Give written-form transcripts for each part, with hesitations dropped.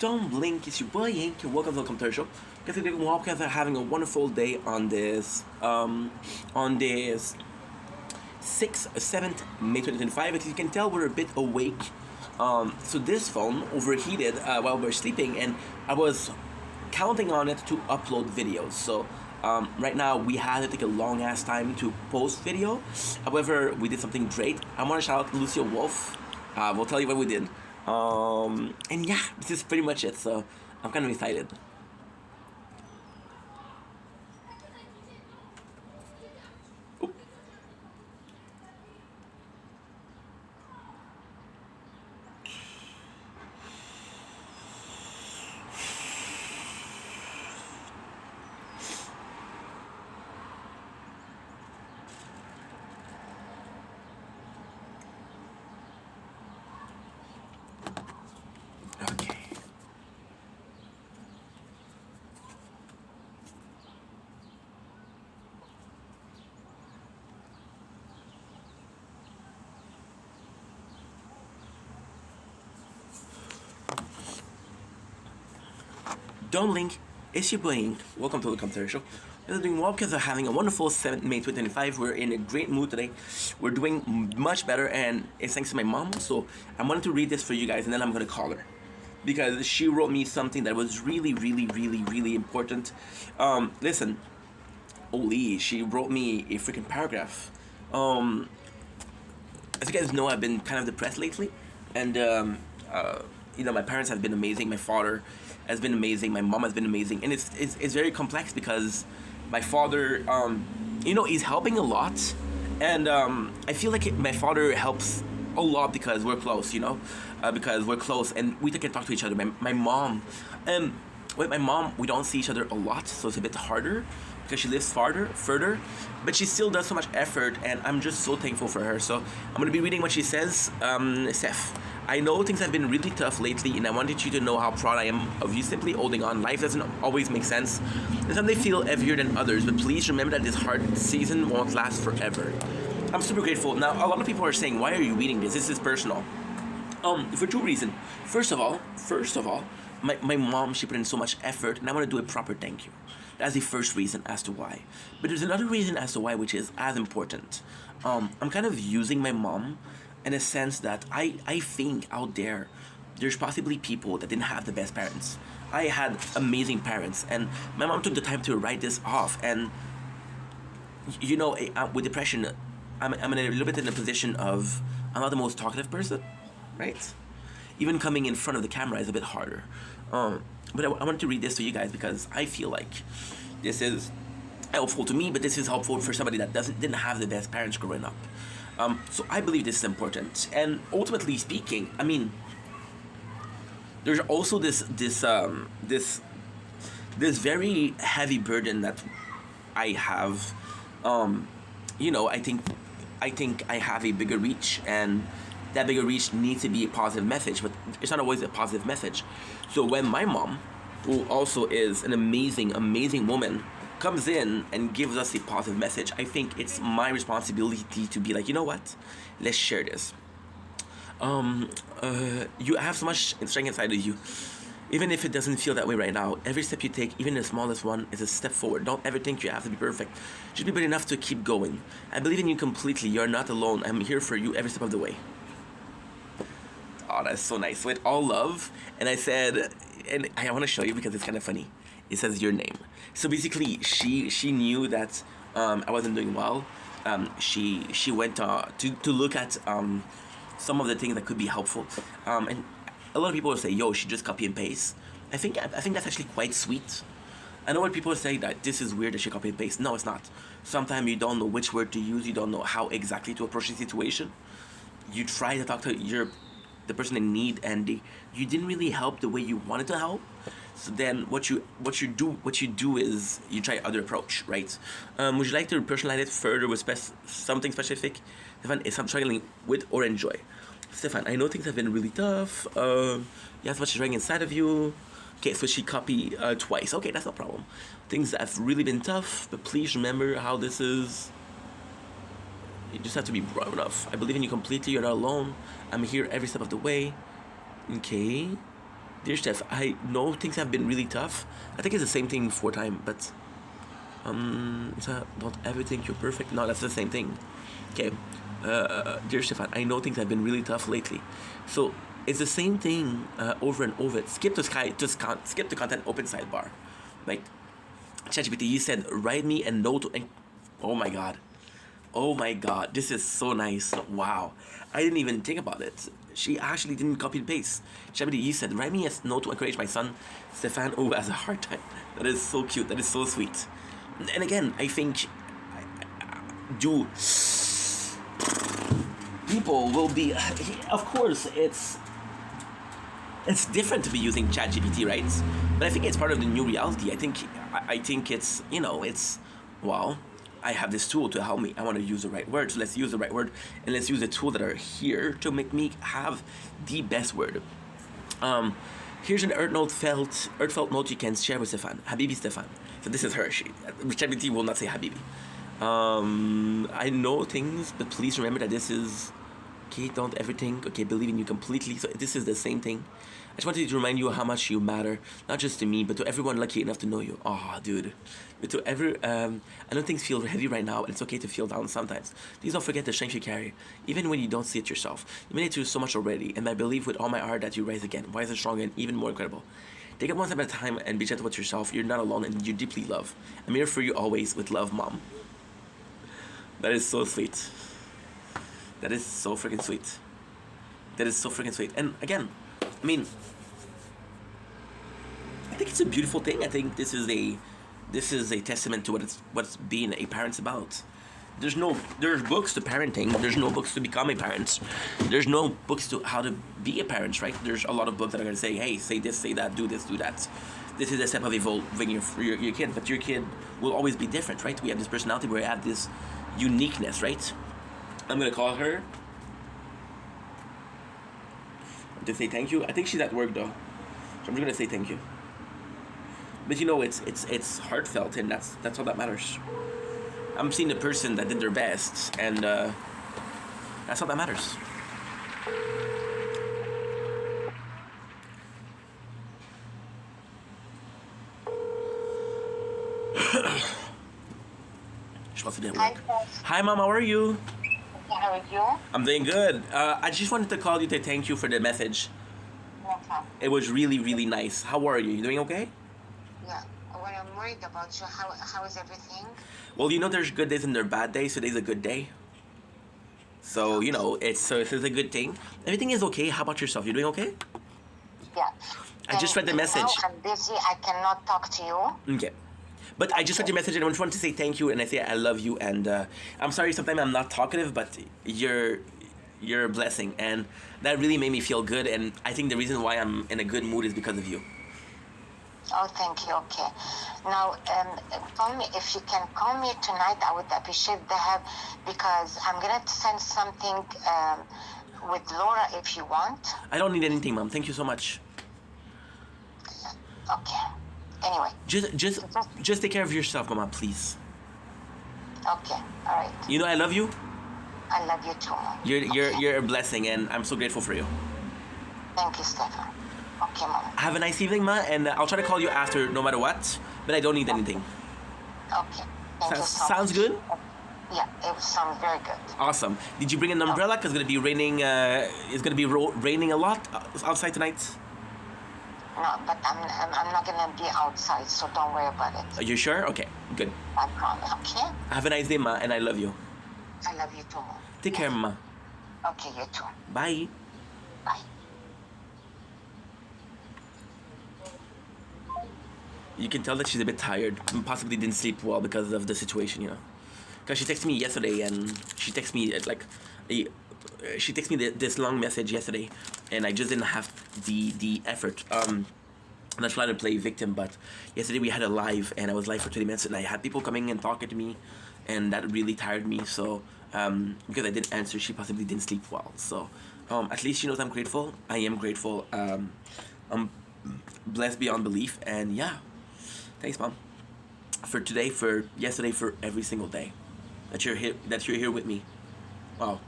Don't blink, it's your boy Yank. Welcome to the Commentary Show. Guys, today we are having a wonderful day on this 7th May 2025. As you can tell, we're a bit awake. So this phone overheated while we were sleeping, and I was counting on it to upload videos. So right now we had to take a long ass time to post video. However, we did something great. I want to shout out Lucia Wolf. We'll tell you what we did. And yeah, this is pretty much it. So I'm kind of excited. Okay. Don't link, it's your boy Ink. Welcome to the Commentary Show. We're doing well because we're having a wonderful 7th May 2025. We're in a great mood today. We're doing much better, and it's thanks to my mom. So I wanted to read this for you guys, and then I'm gonna call her, because she wrote me something that was really important. Listen, holy, she wrote me a freaking paragraph. As you guys know, I've been kind of depressed lately, and my parents have been amazing. My father has been amazing. My mom has been amazing, and it's very complex because my father, he's helping a lot, and I feel like my father helps a lot because we're close, and we can talk to each other. My mom, with my mom, we don't see each other a lot, so it's a bit harder because she lives further, but she still does so much effort, and I'm just so thankful for her. So I'm gonna be reading what she says. Seth, I know things have been really tough lately, and I wanted you to know how proud I am of you simply holding on. Life doesn't always make sense, and some they feel heavier than others, but please remember that this hard season won't last forever. I'm super grateful. Now, a lot of people are saying, why are you reading this? This is personal. For two reasons. First of all, my mom, she put in so much effort, and I want to do a proper thank you. That's the first reason as to why. But there's another reason as to why, which is as important. I'm kind of using my mom in a sense that I think out there's possibly people that didn't have the best parents. I had amazing parents, and my mom took the time to write this off. And with depression, I'm in a little bit in a position of I'm not the most talkative person, right? Even coming in front of the camera is a bit harder. But I wanted to read this to you guys because I feel like this is helpful to me, but this is helpful for somebody that didn't have the best parents growing up. So I believe this is important. And ultimately speaking, I mean, there's also this very heavy burden that I have. I think I have a bigger reach, and that bigger reach needs to be a positive message, but it's not always a positive message. So when my mom, who also is an amazing woman, comes in and gives us a positive message, I think it's my responsibility to be like, you know what? Let's share this. You have so much strength inside of you. Even if it doesn't feel that way right now, every step you take, even the smallest one, is a step forward. Don't ever think you have to be perfect. Just be good enough to keep going. I believe in you completely. You're not alone. I'm here for you every step of the way. Oh, that's so nice. With all love. And I said, and I want to show you because it's kind of funny. It says your name. So basically, she knew that I wasn't doing well. She went to look at some of the things that could be helpful. And a lot of people will say, yo, she just copy and paste. I think that's actually quite sweet. I know when people say that this is weird that she copy and paste. No, it's not. Sometimes you don't know which word to use. You don't know how exactly to approach the situation. You try to talk to the person in need, and you didn't really help the way you wanted to help. So then what you do is you try other approach, right? Would you like to personalize it further with something specific? Stefan, is I'm struggling with or enjoy. Stefan, I know things have been really tough. You have so much strength inside of you. Okay, so she copied twice. Okay, that's no problem. Things that have really been tough, but please remember how this is. You just have to be brave enough. I believe in you completely. You're not alone. I'm here every step of the way. Okay. Dear Steph, I know things have been really tough. I think it's the same thing for time, but so don't ever think you're perfect. No, that's the same thing. Okay, dear Stefan, I know things have been really tough lately, so it's the same thing over and over. Skip the sky, just can't skip the content. Open sidebar, like ChatGPT. You said write me a note. And oh my god, oh my god, this is so nice. Wow, I didn't even think about it. She actually didn't copy and paste. ChatGPT, you said write me a note to encourage my son Stefan who has a hard time. That is so cute. That is so sweet. And again, I think do people will be, of course it's different to be using ChatGPT, right? But I think it's part of the new reality. I think it's, it's, well, I have this tool to help me. I want to use the right word, so let's use the right word, and let's use the tools that are here to make me have the best word. Here's an earthfelt note you can share with Stefan. Habibi Stefan. So this is her. ChatGPT will not say Habibi. I know things, but please remember that this is, okay, don't ever think, okay, believe in you completely. So this is the same thing. I just wanted to remind you how much you matter, not just to me, but to everyone lucky enough to know you. Oh, dude. But to I know things feel heavy right now, and it's okay to feel down sometimes. Please don't forget the strength you carry, even when you don't see it yourself. You made it through so much already, and I believe with all my heart that you rise again, wiser, stronger, and even more incredible. Take it one step at a time and be gentle with yourself. You're not alone, and you're deeply loved. I'm here for you always with love, Mom. That is so sweet. That is so freaking sweet. That is so freaking sweet. And again, I mean, I think it's a beautiful thing. I think this is a testament to what's being a parent's about. There's books to parenting. There's no books to become a parent. There's no books to how to be a parent, right? There's a lot of books that are going to say, hey, say this, say that, do this, do that. This is a step of evolving your kid, but your kid will always be different, right? We have this personality where we have this uniqueness, right? I'm going to call her to say thank you. I think she's at work though, so I'm just going to say thank you. But it's heartfelt, and that's all that matters. I'm seeing the person that did their best, and that's all that matters. Hi, Hi, Mom. How are you? how are you? I'm doing good. I just wanted to call you to thank you for the message. No problem. It was really, really nice. How are you? You doing okay? Yeah. Well, I'm worried about you. How is everything? Well, there's good days and there are bad days. Today's a good day. So, it's a good thing. Everything is okay. How about yourself? You doing okay? Yeah. I just read the message. Now I'm busy. I cannot talk to you. Okay. But I just read your message and I just wanted to say thank you, and I say I love you, and I'm sorry sometimes I'm not talkative, but you're a blessing, and that really made me feel good, and I think the reason why I'm in a good mood is because of you. Oh, thank you. Okay. Now, call me if you can call me tonight. I would appreciate that because I'm gonna send something with Laura if you want. I don't need anything, Mom. Thank you so much. Okay. Anyway. Just take care of yourself, Mama, please. Okay. All right. I love you. I love you too. You're a blessing, and I'm so grateful for you. Thank you, Stefan. Okay, Mom. Have a nice evening, Ma, and I'll try to call you after no matter what, but I don't need anything. Okay. Thank you so Sounds much. good? Yeah, it sounds very good. Awesome. Did you bring an umbrella? Because it's going to be raining, raining a lot outside tonight. No, but I'm not gonna be outside, so don't worry about it. Are you sure? Okay, good. I promise. Okay. Have a nice day, Ma, and I love you. I love you too, Mom. Take care, Ma. Okay, you too. Bye. Bye. You can tell that she's a bit tired, possibly didn't sleep well because of the situation, Because she texted me yesterday, and she texted me this long message yesterday, and I just didn't have the effort. I'm not trying to play victim, but yesterday we had a live, and I was live for 20 minutes, and I had people coming and talking to me, and that really tired me. So because I didn't answer, she possibly didn't sleep well. So at least she knows I'm grateful. I am grateful. I'm blessed beyond belief, and yeah, thanks, Mom, for today, for yesterday, for every single day that you're here with me. Wow.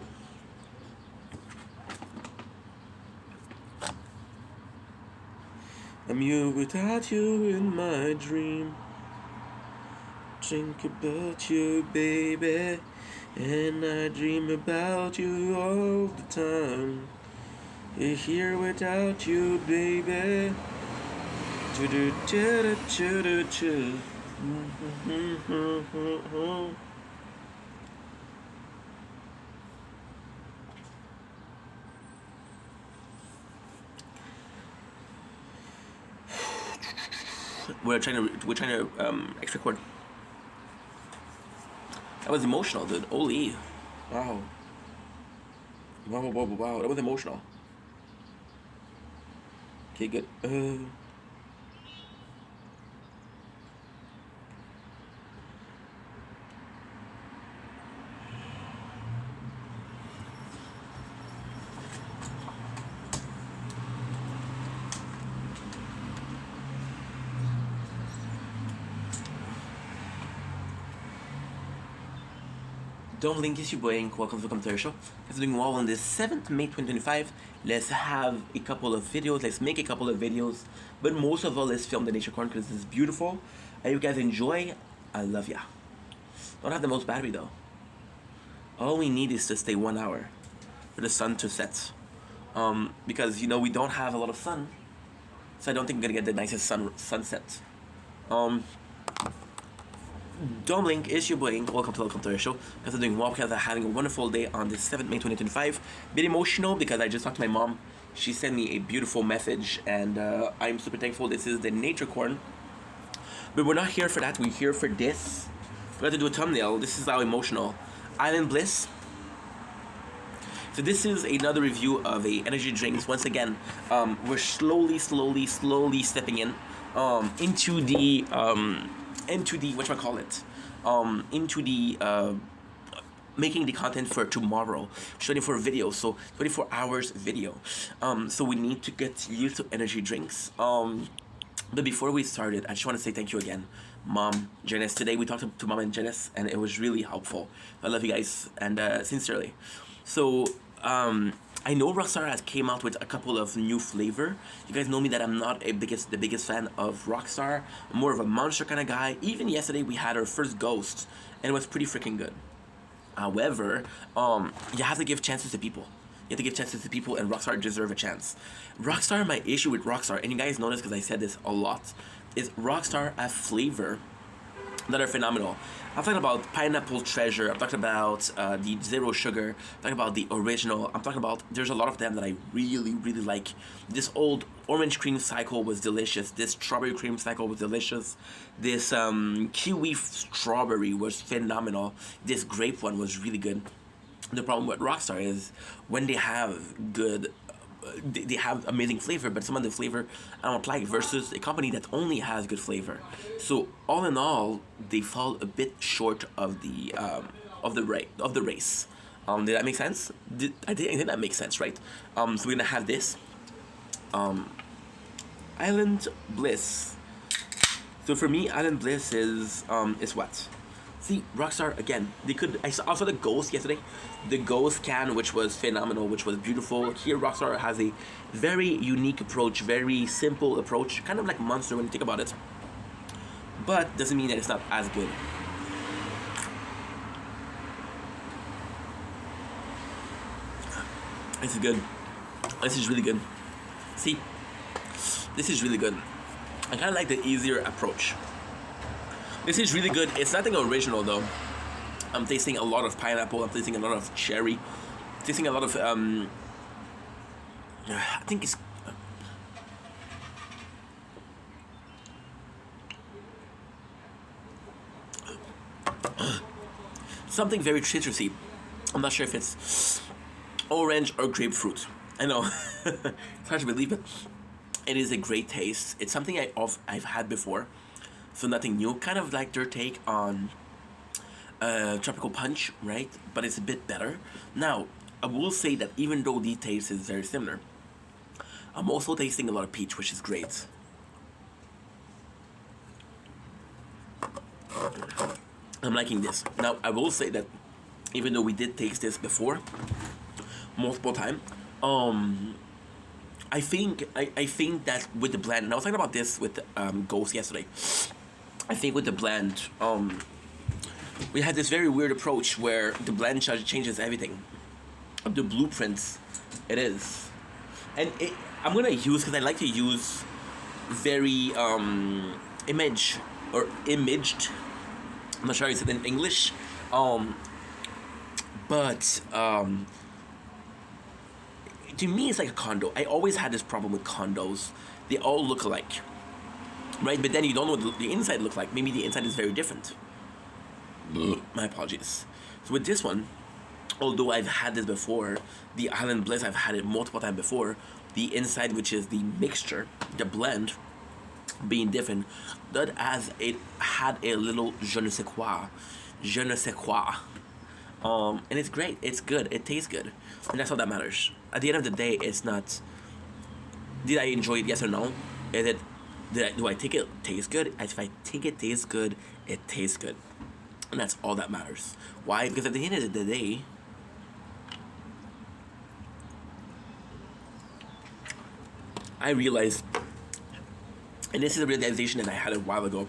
I'm you without you in my dream. Think about you, baby, and I dream about you all the time. You're here without you, baby. Do-do-do-do-do-do-do. We're trying to extra chord. That was emotional, dude. Holy, wow, wow. That was emotional. Okay, good. Don't link is your boy. Welcome to the commentary show. Guys, doing well on this 7th May 2025. Let's have a couple of videos. Let's make a couple of videos. But most of all, let's film the nature corn because it's beautiful. I hope you guys enjoy. I love ya. Don't have the most battery though. All we need is to stay 1 hour for the sun to set. Because you know we don't have a lot of sun, so I don't think we're gonna get the nicest sunset. Don't blink, it's your boy. Welcome to the commentary show. Guys, I'm doing well because I'm having a wonderful day on this 7th May 2025. Bit emotional because I just talked to my mom. She sent me a beautiful message and I'm super thankful. This is the nature corn. But we're not here for that, we're here for this. We got to do a thumbnail. This is how emotional. Island Bliss. So this is another review of a energy drinks. Once again, we're slowly stepping in into the whatchamacallit, into the making the content for tomorrow, 24 videos, so 24 hours video. So we need to get used to energy drinks. But before we started, I just want to say thank you again, Mom, Janice. Today we talked to Mom and Janice, and it was really helpful. I love you guys, and sincerely. So I know Rockstar has came out with a couple of new flavor. You guys know me that I'm not the biggest fan of Rockstar. I'm more of a Monster kind of guy. Even yesterday we had our first Ghost, and it was pretty freaking good. However, you have to give chances to people. You have to give chances to people, and Rockstar deserve a chance. Rockstar, my issue with Rockstar, and you guys know this because I said this a lot, is Rockstar have flavor that are phenomenal. I'm talking about Pineapple Treasure. I'm talking about the Zero Sugar. I'm talking about the original. I'm talking about, there's a lot of them that I really like. This old orange cream cycle was delicious. This strawberry cream cycle was delicious. This kiwi strawberry was phenomenal. This grape one was really good. The problem with Rockstar is when they have good they have amazing flavor, but some of the flavor I don't like, versus a company that only has good flavor. So all in all, they fall a bit short of the race. Did that make sense? I think that makes sense, right? So we're gonna have this Island Bliss. So for me, Island Bliss is what? See, Rockstar, again, I saw the Ghost yesterday. The Ghost can, which was phenomenal, which was beautiful. Here, Rockstar has a very unique approach, very simple approach, kind of like Monster when you think about it. But doesn't mean that it's not as good. This is good. This is really good. See, this is really good. I kind of like the easier approach. This is really good. It's nothing original though. I'm tasting a lot of pineapple. I'm tasting a lot of cherry. Tasting a lot of I think it's something very citrusy. I'm not sure if it's orange or grapefruit. I know it's hard to believe it. It is a great taste. It's something I've had before. So nothing new, kind of like their take on Tropical Punch, right? But it's a bit better. Now, I will say that even though the taste is very similar, I'm also tasting a lot of peach, which is great. I'm liking this. Now, I will say that even though we did taste this before, multiple times, I think that with the blend, and I was talking about this with Ghost yesterday. I think with the blend, we had this very weird approach where the blend changes everything. The blueprints, it is, and I'm gonna use because I like to use very image or imaged. I'm not sure how you said it in English, but to me it's like a condo. I always had this problem with condos. They all look alike, right? But then you don't know what the inside looks like. Maybe the inside is very different. My apologies. So with this one, although I've had this before, the Island Bliss, I've had it multiple times before. The inside, which is the mixture, the blend, being different, that as it had a little je ne sais quoi, and it's great. It's good. It tastes good, and that's all that matters. At the end of the day, it's not. Did I enjoy it? Yes or no? Is it? Do I think it tastes good? If I think it tastes good, it tastes good, and that's all that matters. Why? Because at the end of the day, I realized, and this is a realization that I had a while ago.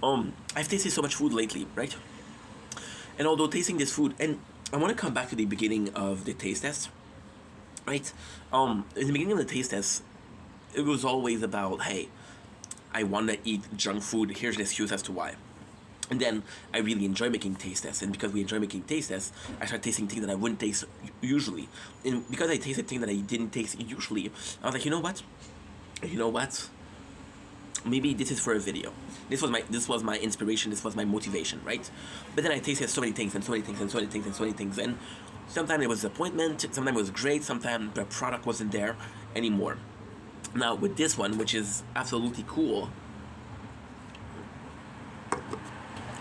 I've tasted so much food lately, right? And although tasting this food, and I want to come back to the beginning of the taste test, right? In the beginning of the taste test, it was always about, hey, I want to eat junk food. Here's an excuse as to why. And then I really enjoy making taste tests, and because we enjoy making taste tests, I started tasting things that I wouldn't taste usually. And because I tasted things that I didn't taste usually, I was like, you know what? Maybe this is for a video. This was my inspiration. This was my motivation, right? But then I tasted so many things and so many things and so many things and so many things, and sometimes it was disappointment. Sometimes it was great. Sometimes the product wasn't there anymore. Now with this one, which is absolutely cool,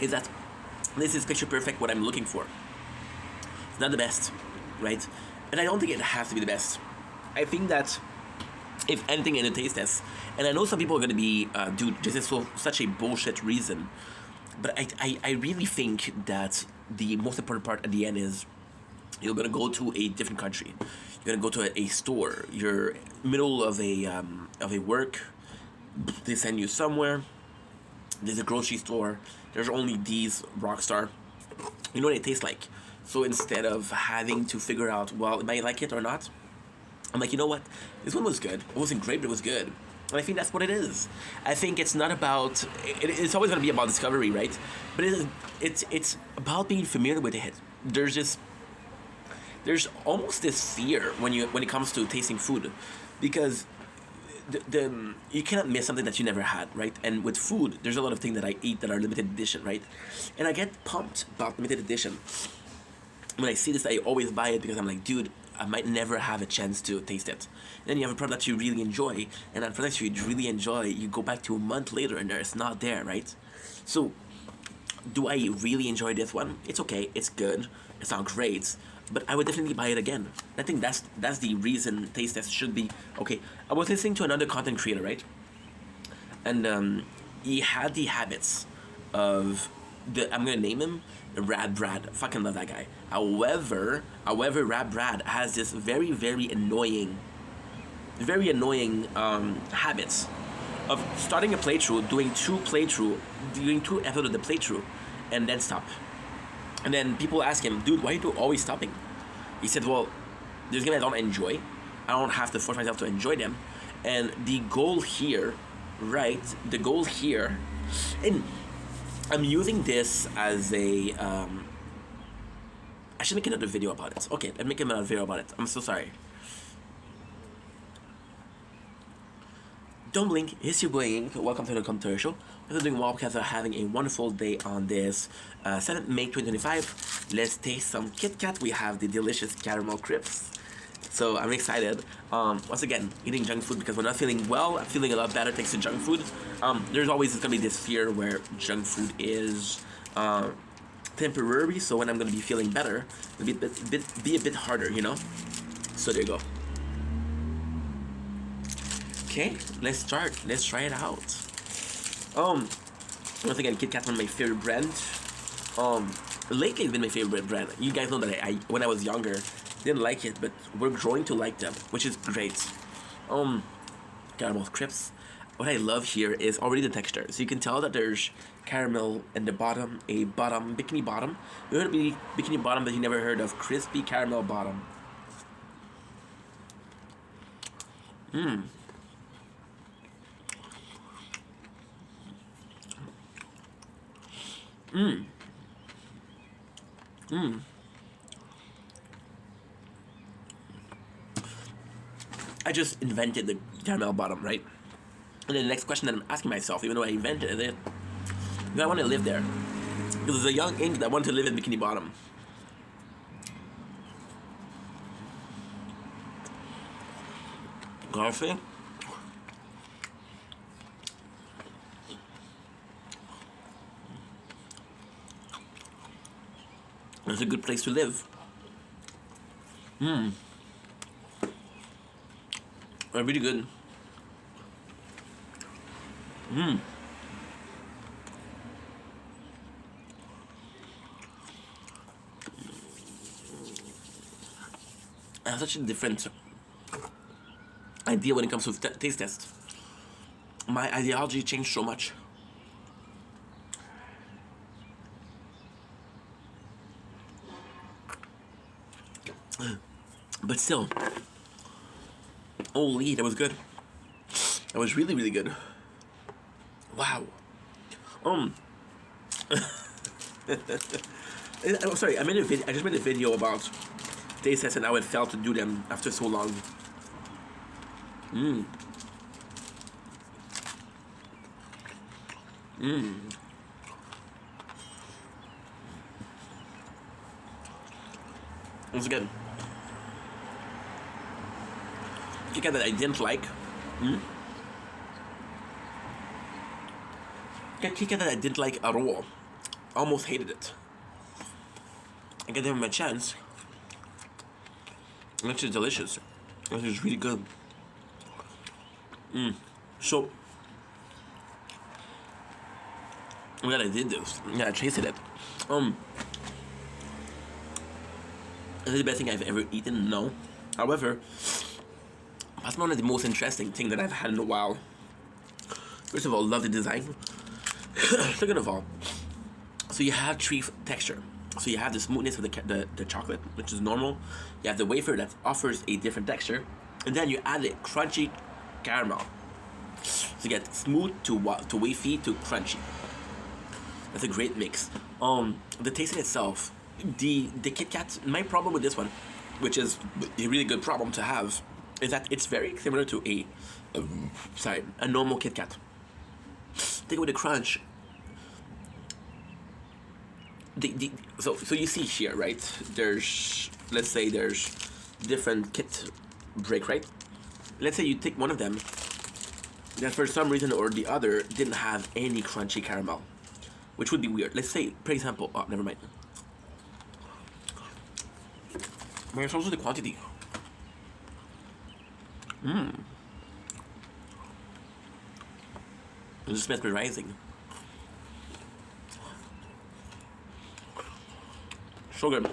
is that this is picture perfect what I'm looking for. It's not the best, right? And I don't think it has to be the best. I think that if anything in a taste test, and I know some people are going to be, dude, this is such a bullshit reason, but I really think that the most important part at the end is you're going to go to a different country. You're going to go to a store. You're middle of a work. They send you somewhere. There's a grocery store. There's only these Rockstar. You know what it tastes like. So instead of having to figure out, well, am I like it or not? I'm like, you know what? This one was good. It wasn't great, but it was good. And I think that's what it is. I think it's not about. It's always going to be about discovery, right? But it's about being familiar with it. There's almost this fear when it comes to tasting food, because you cannot miss something that you never had, right? And with food, there's a lot of things that I eat that are limited edition, right? And I get pumped about limited edition. When I see this, I always buy it because I'm like, dude, I might never have a chance to taste it. And then you have a product that you really enjoy, and that product you really enjoy, you go back to a month later and it's not there, right? So, do I really enjoy this one? It's okay, it's good, it's not great, but I would definitely buy it again. I think that's the reason taste test should be okay. I was listening to another content creator, right? And he had the habits of I'm gonna name him Rad Brad. I fucking love that guy. However, Rad Brad has this very, very annoying habits of starting a playthrough, doing two episodes of the playthrough, and then stop. And then people ask him, dude, why are you always stopping? He said, well, there's games I don't enjoy. I don't have to force myself to enjoy them. And the goal here, right? And I'm using this as a, I should make another video about it. Okay, I'm making another video about it. I'm so sorry. Don't blink, it's your boy Ink. Welcome to the commercial. We're doing well because we're having a wonderful day on this 7th May 2025. Let's taste some Kit Kat. We have the delicious caramel crisps. So I'm excited. Once again, eating junk food because we're not feeling well. I'm feeling a lot better thanks to junk food. There's always gonna be this fear where junk food is temporary. So when I'm gonna be feeling better, it'll be a bit harder, you know. So there you go. Okay, let's start. Let's try it out. Once again, Kit Kat's one of my favorite brands. Lately, it's been my favorite brand. You guys know that I when I was younger, didn't like it, but we're growing to like them, which is great. Caramel crisps. What I love here is already the texture. So you can tell that there's caramel in the bottom, a bottom, bikini bottom. You heard of bikini bottom, but you never heard of crispy caramel bottom. I just invented the caramel bottom, right? And then the next question that I'm asking myself, even though I invented it, do I want to live there? Because as a young ink that wanted to live in Bikini Bottom. Honestly, it's a good place to live. Really good. I have such a different idea when it comes to taste test. My ideology changed so much. But still, holy, that was good. That was really, really good. Wow. I'm sorry. I made a video. I just made a video about taste tests and how it felt to do them after so long. Once again, Kit Kat that I didn't like. Kit Kat that I didn't like at all. Almost hated it. I gave them a chance. And it's delicious. It is really good. So, I'm glad I did this. Yeah, I tasted it. Is it the best thing I've ever eaten? No. However, that's one of the most interesting things that I've had in a while. First of all, love the design. Second of all, so you have three texture. So you have the smoothness of the chocolate, which is normal. You have the wafer that offers a different texture, and then you add a crunchy caramel. So you get smooth to wafy to crunchy. That's a great mix. The taste in itself, the Kit Kat. My problem with this one, which is a really good problem to have, is that it's very similar to a normal Kit Kat. Take away the crunch. So you see here, right? Let's say there's different kit break, right? Let's say you take one of them that for some reason or the other didn't have any crunchy caramel, which would be weird. Let's say, for example, oh, never mind. But it's also the quantity. It's just mesmerizing. So good.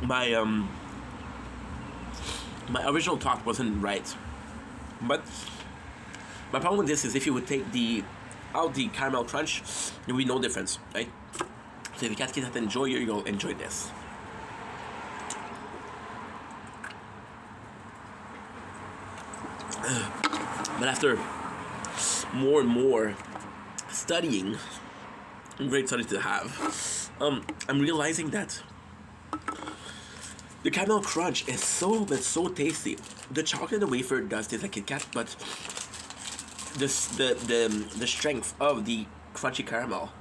My original thought wasn't right, but my problem with this is if you would take out the caramel crunch, there would be no difference, right? So if you can't get to enjoy it, you'll enjoy this. But after more and more studying, great studies to have, I'm realizing that the caramel crunch is so tasty. The chocolate in the wafer does taste like Kit Kat, but the strength of the crunchy caramel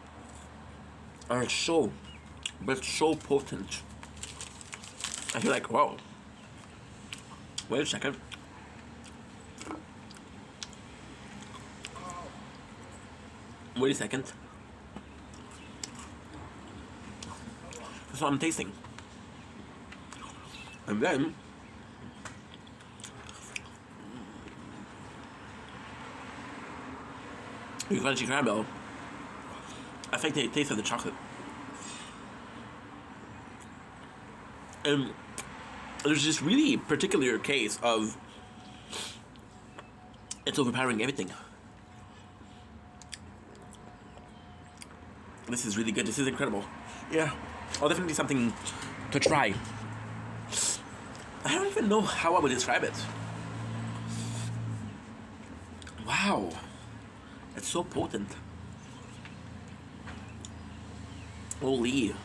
are so potent. I feel like, wow. Wait a second. Wait a second. That's what I'm tasting. And then the crunchy caramel I think the taste of the chocolate. And there's this really particular case of it's overpowering everything. This is really good. This is incredible. Yeah, definitely something to try. I don't even know how I would describe it. Wow, it's so potent. Holy,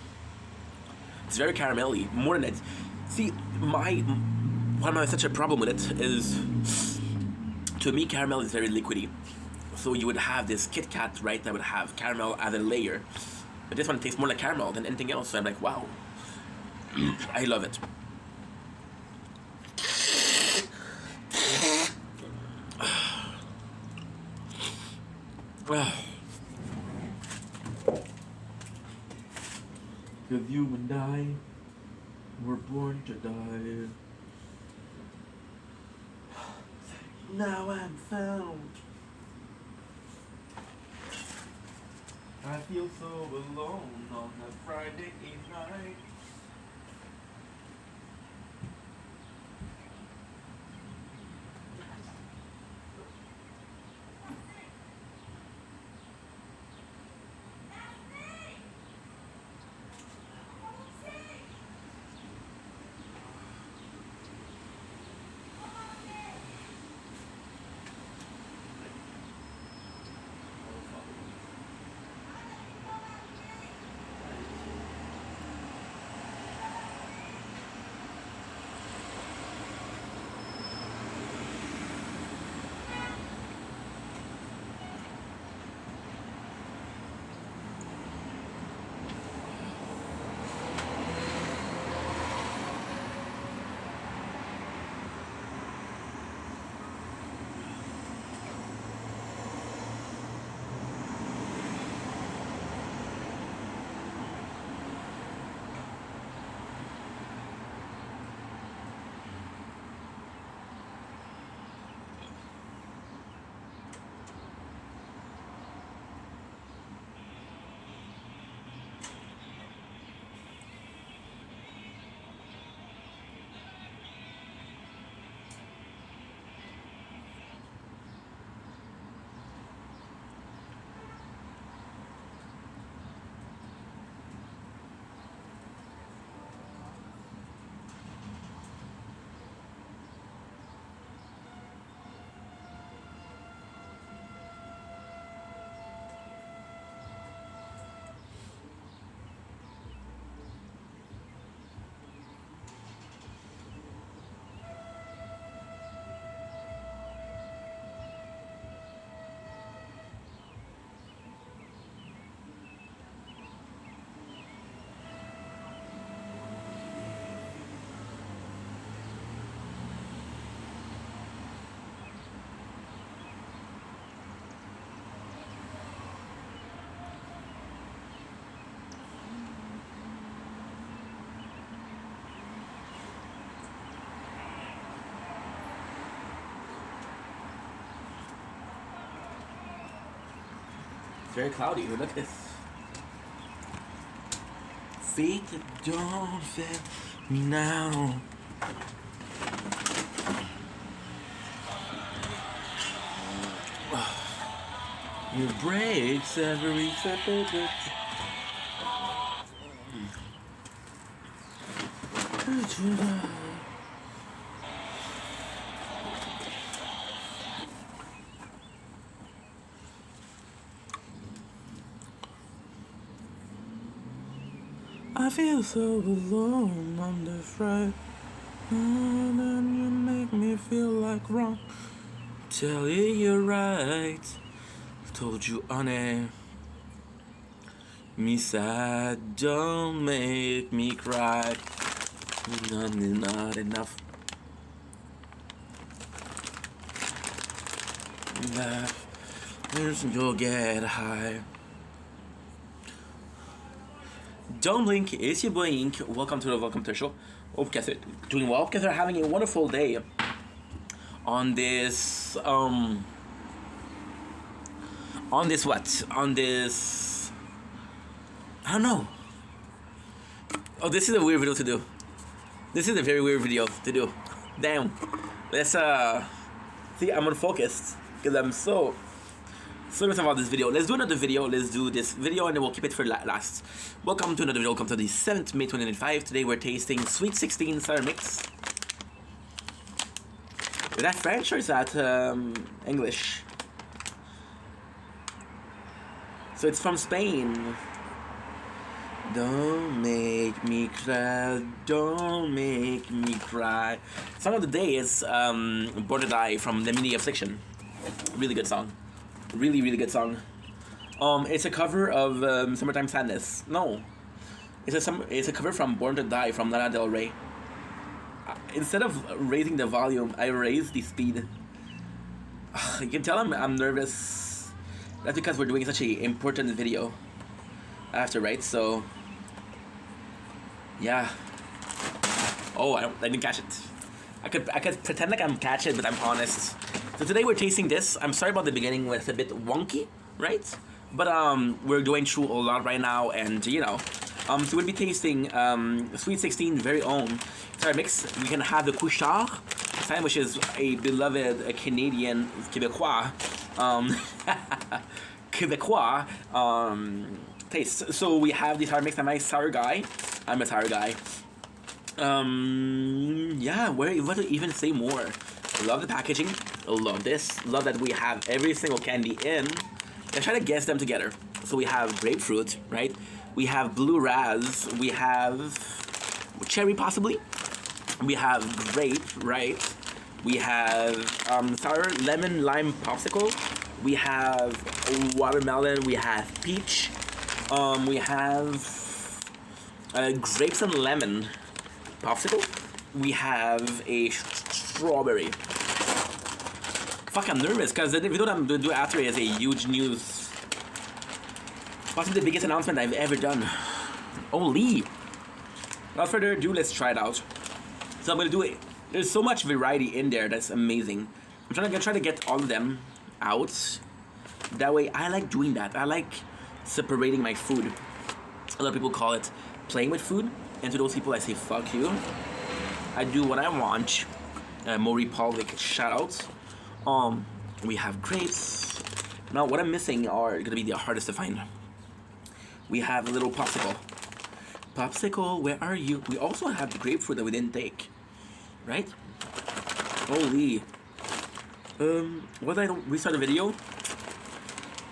it's very caramelly. More than that, see, such a problem with it is, to me, caramel is very liquidy. So you would have this Kit Kat, right, that would have caramel as a layer. But this one tastes more like caramel than anything else. So I'm like, wow. I love it. Because you and I were born to die. Now I'm found. I feel so alone on a Friday night. It's very cloudy. Look at this. Fate don't fail me now. It breaks every separate. I feel so alone on the Friday, and you make me feel like wrong. Tell you you're right. Told you, honey. Me sad, don't make me cry. Not enough. Laugh, you'll get high. Don't blink, it's your boy Ink. Welcome to the show. Hope you guys are doing well. Hope you guys are having a wonderful day on this I don't know. Oh, this is a weird video to do. This is a very weird video to do. Damn. Let's see, I'm unfocused because I'm so serious about this video. Let's do another video. Let's do this video and then we'll keep it for last. Welcome to another video. Welcome to the 7th May 2025. Today we're tasting Sweet 16 Sour Mix. Is that French or is that English? So it's from Spain. Don't make me cry, don't make me cry. Song of the day is Born to Die from Lemony Affliction. Really good song. Really, really good song. It's a cover of Summertime Sadness. No. It's a cover from Born to Die from Lana Del Rey. Instead of raising the volume, I raised the speed. You can tell I'm nervous. That's because we're doing such an important video after, right? So yeah. Oh, I didn't catch it. I could pretend like I'm catching it, but I'm honest. So today we're tasting this. I'm sorry about the beginning when it's a bit wonky, right? But we're going through a lot right now, and you know, so we'll be tasting Sweet 16 very own Sour Mix. We can have the Couche-Tard time, which is a beloved Canadian Quebecois Quebecois taste. So we have the Sour Mix. I'm a sour guy. Yeah, what to even say more? Love the packaging. Love this. Love that we have every single candy in. And try to guess them together. So we have grapefruit, right? We have blue raz. We have cherry, possibly. We have grape, right? We have sour lemon lime popsicle. We have watermelon. We have peach. We have grapes and lemon popsicle. We have a strawberry. Fuck, I'm nervous because the video that I'm going to do after is a huge news. Possibly the biggest announcement I've ever done. Holy. Without further ado, let's try it out. So I'm going to do it. There's so much variety in there that's amazing. I'm trying to get all of them out. That way, I like doing that. I like separating my food. A lot of people call it playing with food. And to those people, I say, fuck you. I do what I want. Maury Polvic, shout out. We have grapes. Now, what I'm missing are going to be the hardest to find. We have a little popsicle. Popsicle, where are you? We also have the grapefruit that we didn't take. Right? Holy. What I don't restart the video?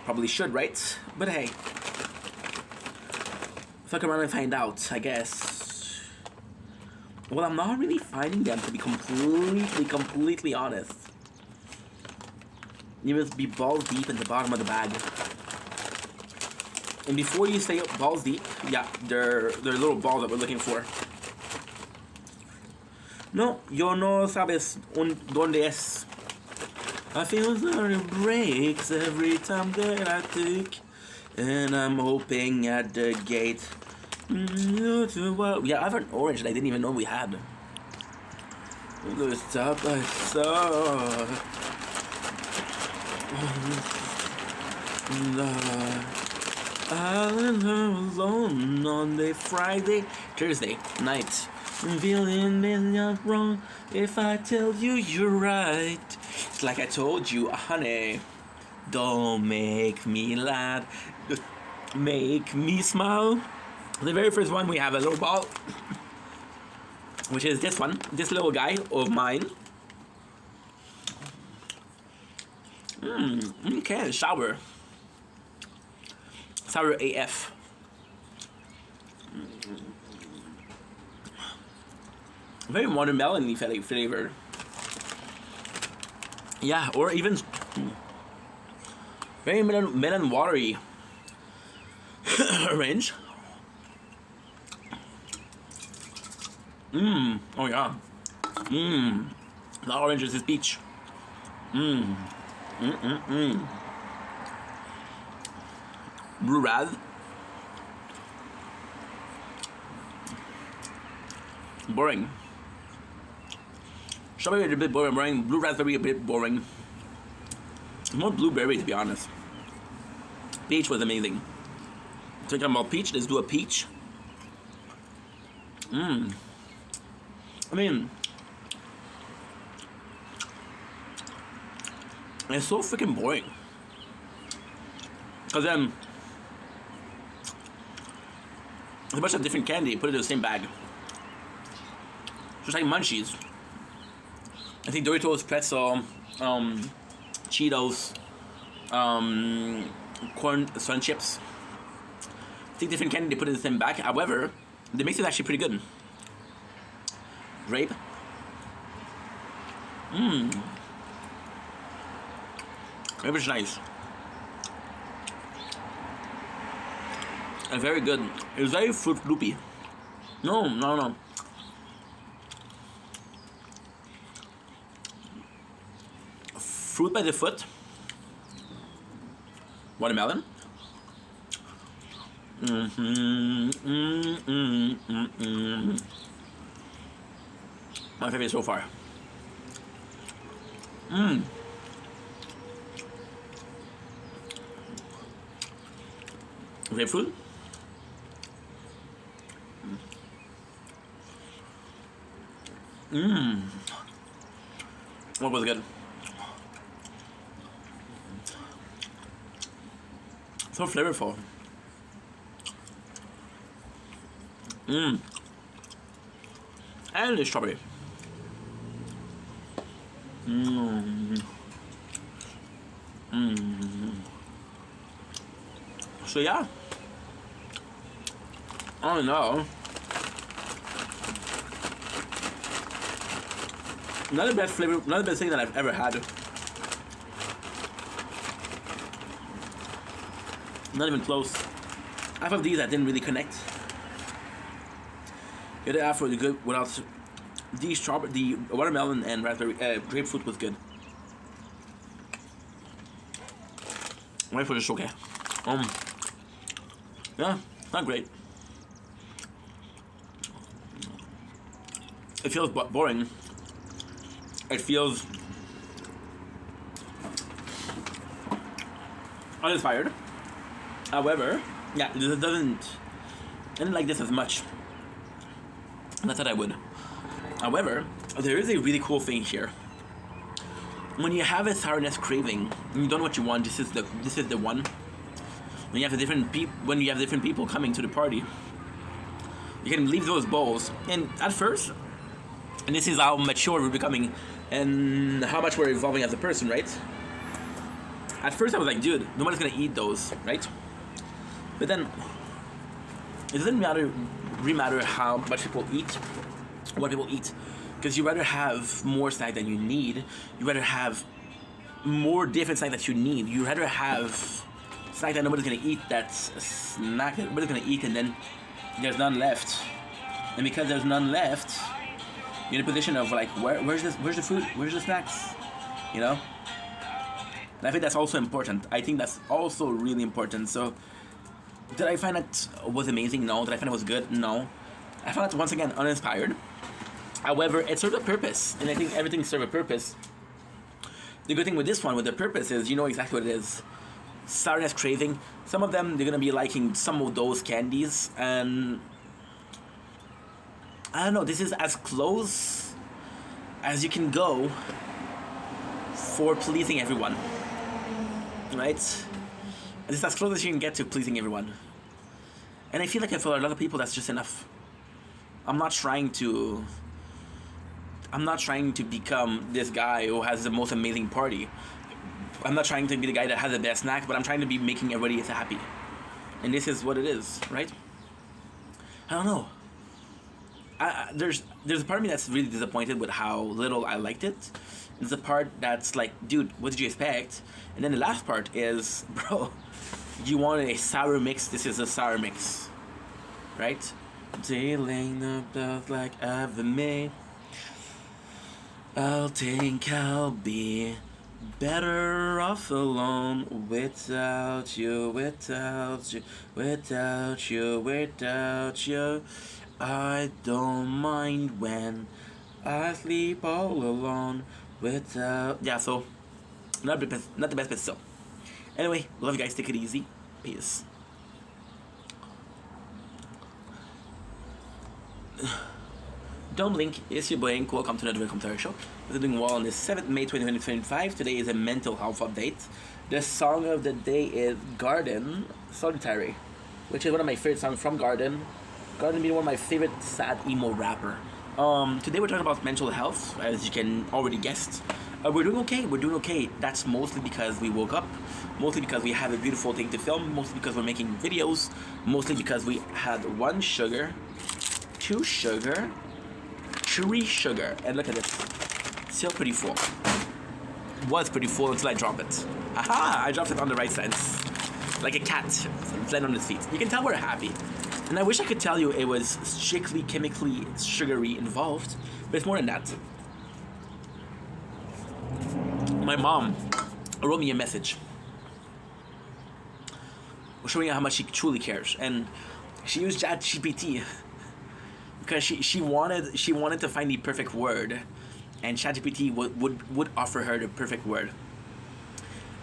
Probably should, right? But hey. Fuck around and find out, I guess. Well, I'm not really finding them, to be completely honest. You must be balls deep in the bottom of the bag. And before you say balls deep, yeah, they're little balls that we're looking for. No, yo no sabes dónde es. I feel the breaks every time that I take, and I'm hoping at the gate. Yeah, I have an orange that I didn't even know we had. The stuff I saw. Island alone on the Friday, Thursday night. Feeling million wrong if I tell you you're right. It's like I told you, honey. Don't make me laugh. Make me smile. The very first one, we have a little ball, which is this one, this little guy of mine. Okay, sour. Sour AF. Very watermelon-y flavor. Yeah, or even very melon watery range. Oh yeah. The orange is peach. Blue raz. Boring. Strawberry is a bit boring. Blue raspberry a bit boring. More blueberry, to be honest. Peach was amazing. Thinking about peach, let's do a peach. I mean, it's so freaking boring. Because then, it's a bunch of different candy, put it in the same bag. Just like munchies. I think Doritos, pretzel, Cheetos, corn, sun chips. I think different candy, they put it in the same bag. However, the mix is actually pretty good. Grape. Grape is nice. And very good. It's very fruit loopy. No. Fruit by the foot. Watermelon. My favorite so far. Grapefruit. What was good? So flavorful. And the strawberry. So yeah. I don't know. Not the best flavor, not the best thing that I've ever had. Not even close. Half of these I didn't really connect. The other half was good without the watermelon and raspberry grapefruit was good. Grapefruit is okay. Yeah, not great. It feels boring. It feels uninspired. However, yeah, it doesn't. I didn't like this as much. I thought I would. However, there is a really cool thing here. When you have a sourness craving, and you don't know what you want, this is the one. When you have different people coming to the party, you can leave those bowls. And at first, and this is how mature we're becoming, and how much we're evolving as a person, right? At first, I was like, dude, nobody's gonna eat those, right? But then, it doesn't really matter how much people eat, what people eat, because you rather have more snack than you need. You rather have more different snack that you need. You rather have snack that nobody's gonna eat. That's a snack that nobody's gonna eat, and then there's none left. And because there's none left, you're in a position of like, where's the food? Where's the snacks? You know. And I think that's also important. I think that's also really important. So, did I find it was amazing? No. Did I find it was good? No. I found it once again uninspired. However, it served a purpose, and I think everything served a purpose. The good thing with this one, with the purpose, is you know exactly what it is. Sourness craving. Some of them, they're gonna be liking some of those candies, and I don't know. This is as close as you can go for pleasing everyone, right? This is as close as you can get to pleasing everyone. And I feel like for a lot of people, that's just enough. I'm not trying to become this guy who has the most amazing party. I'm not trying to be the guy that has the best snacks, but I'm trying to be making everybody happy. And this is what it is, right? I don't know. There's a part of me that's really disappointed with how little I liked it. There's a part that's like, dude, what did you expect? And then the last part is, bro, you wanted a sour mix. This is a sour mix, right? Dealing the belt like I've made. I'll think I'll be better off alone without you, without you, without you, without you. I don't mind when I sleep all alone without. Yeah, so not the best, but still. Anyway, love you guys. Take it easy. Peace. Don't blink, it's your boy Ink. Welcome to another commentary show. We're doing well on the 7th May 2025. Today is a mental health update. The song of the day is Garden Solitary, which is one of my favorite songs from Garden. Garden being one of my favorite sad emo rapper. Today we're talking about mental health, as you can already guess. We're doing okay, That's mostly because we woke up, mostly because we have a beautiful thing to film, mostly because we're making videos, mostly because we had 1 sugar, 2 sugar, 3 sugar, and look at this. Still pretty full. Was pretty full until I drop it. Aha! I dropped it on the right sense. Like a cat, flat on its feet. You can tell we're happy. And I wish I could tell you it was strictly chemically sugary involved, but it's more than that. My mom wrote me a message showing how much she truly cares, and she used ChatGPT because she wanted to find the perfect word, and ChatGPT would offer her the perfect word,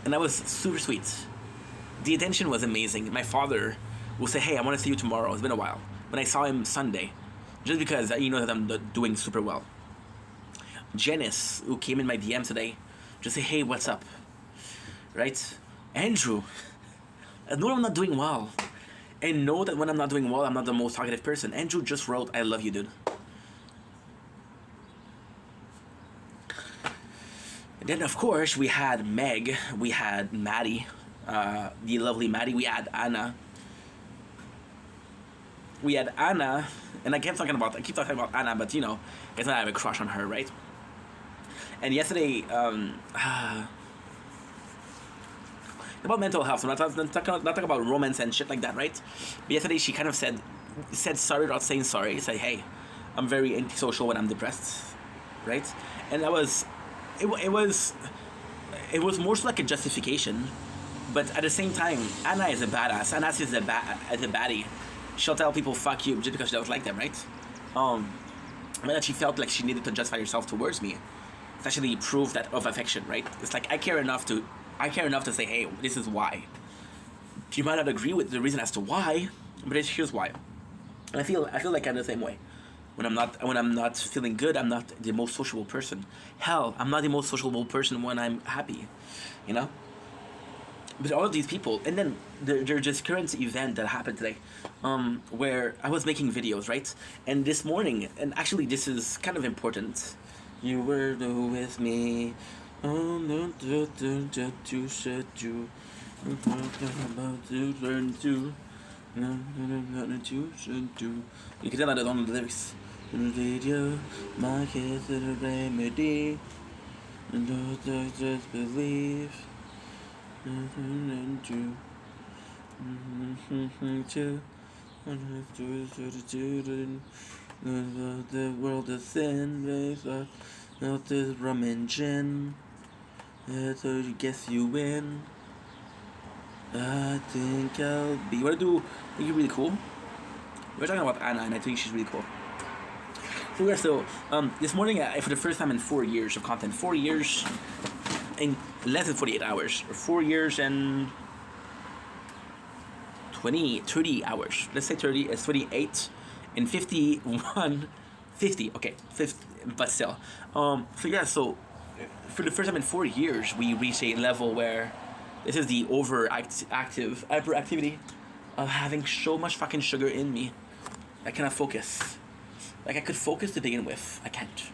and that was super sweet. The attention was amazing. My father will say, "Hey, I want to see you tomorrow. It's been a while." But I saw him Sunday, just because you know that I'm doing super well. Janice, who came in my DM today, just say, "Hey, what's up?" Right? Andrew, I know I'm not doing well, and know that when I'm not doing well, I'm not the most talkative person. Andrew just wrote, "I love you, dude." And then, of course, we had Meg, we had Maddie, the lovely Maddie, we had Anna. And I keep talking about Anna, but you know, guess I have a crush on her, right? And yesterday, about mental health. I'm not talking about romance and shit like that, right? But yesterday she kind of said sorry without saying sorry. Said, "Hey, I'm very antisocial when I'm depressed," right? And that was, it was more so like a justification, but at the same time, Anna is a badass. Anna is a baddie. She'll tell people "fuck you" just because she doesn't like them, right? But that she felt like she needed to justify herself towards me. It's actually proof of affection, right? It's like I care enough to say, "Hey, this is why." You might not agree with the reason as to why, but here's why. And I feel like I'm the same way. When I'm not feeling good, I'm not the most sociable person. Hell, I'm not the most sociable person when I'm happy, you know. But all of these people, and then there's this current event that happened today, where I was making videos, right? And this morning, and actually this is kind of important. You were with me. Oh no, you said you about to learn to. You should do. You can tell that on the lyrics. Radio, my kids are a remedy. And don't just believe. And you. The world is thin, raise up, not this rum and gin. So you guess you win. I think I'll be. What I do? I think you're really cool. We're talking about Anna, and I think she's really cool. So this morning, for the first time in 4 years of content, 4 years in less than 48 hours, or 4 years and 30 hours. Let's say 30. It's 28 and 51. 50. Okay, 50, but still. So for the first time in 4 years, we reached a level where this is the hyperactivity of having so much fucking sugar in me. I cannot focus. Like, I could focus to begin with. I can't.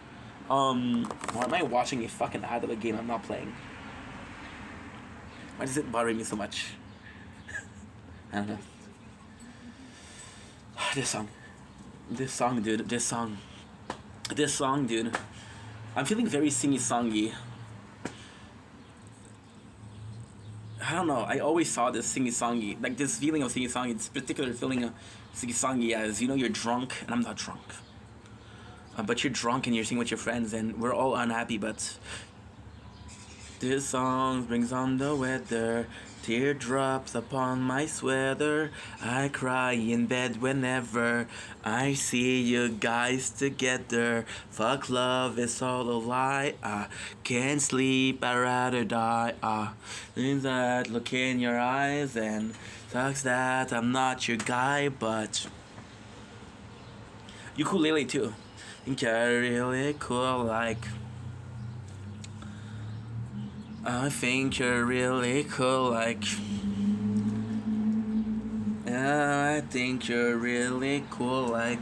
Why am I watching a fucking ad of a game I'm not playing? Why does it bother me so much? I don't know. This song, dude. I'm feeling very singy-songy. I don't know. I always saw this singy-songy, like this feeling of singy-songy, this particular feeling of singy-songy as, you know, you're drunk, and I'm not drunk. But you're drunk and you're singing with your friends, and we're all unhappy, but this song brings on the weather. Teardrops upon my sweater. I cry in bed whenever I see you guys together. Fuck love, it's all a lie. I can't sleep, I'd rather die. Means that look in your eyes and sucks that I'm not your guy, but ukulele too. think you're really cool like. I think you're really cool like. I think you're really cool like.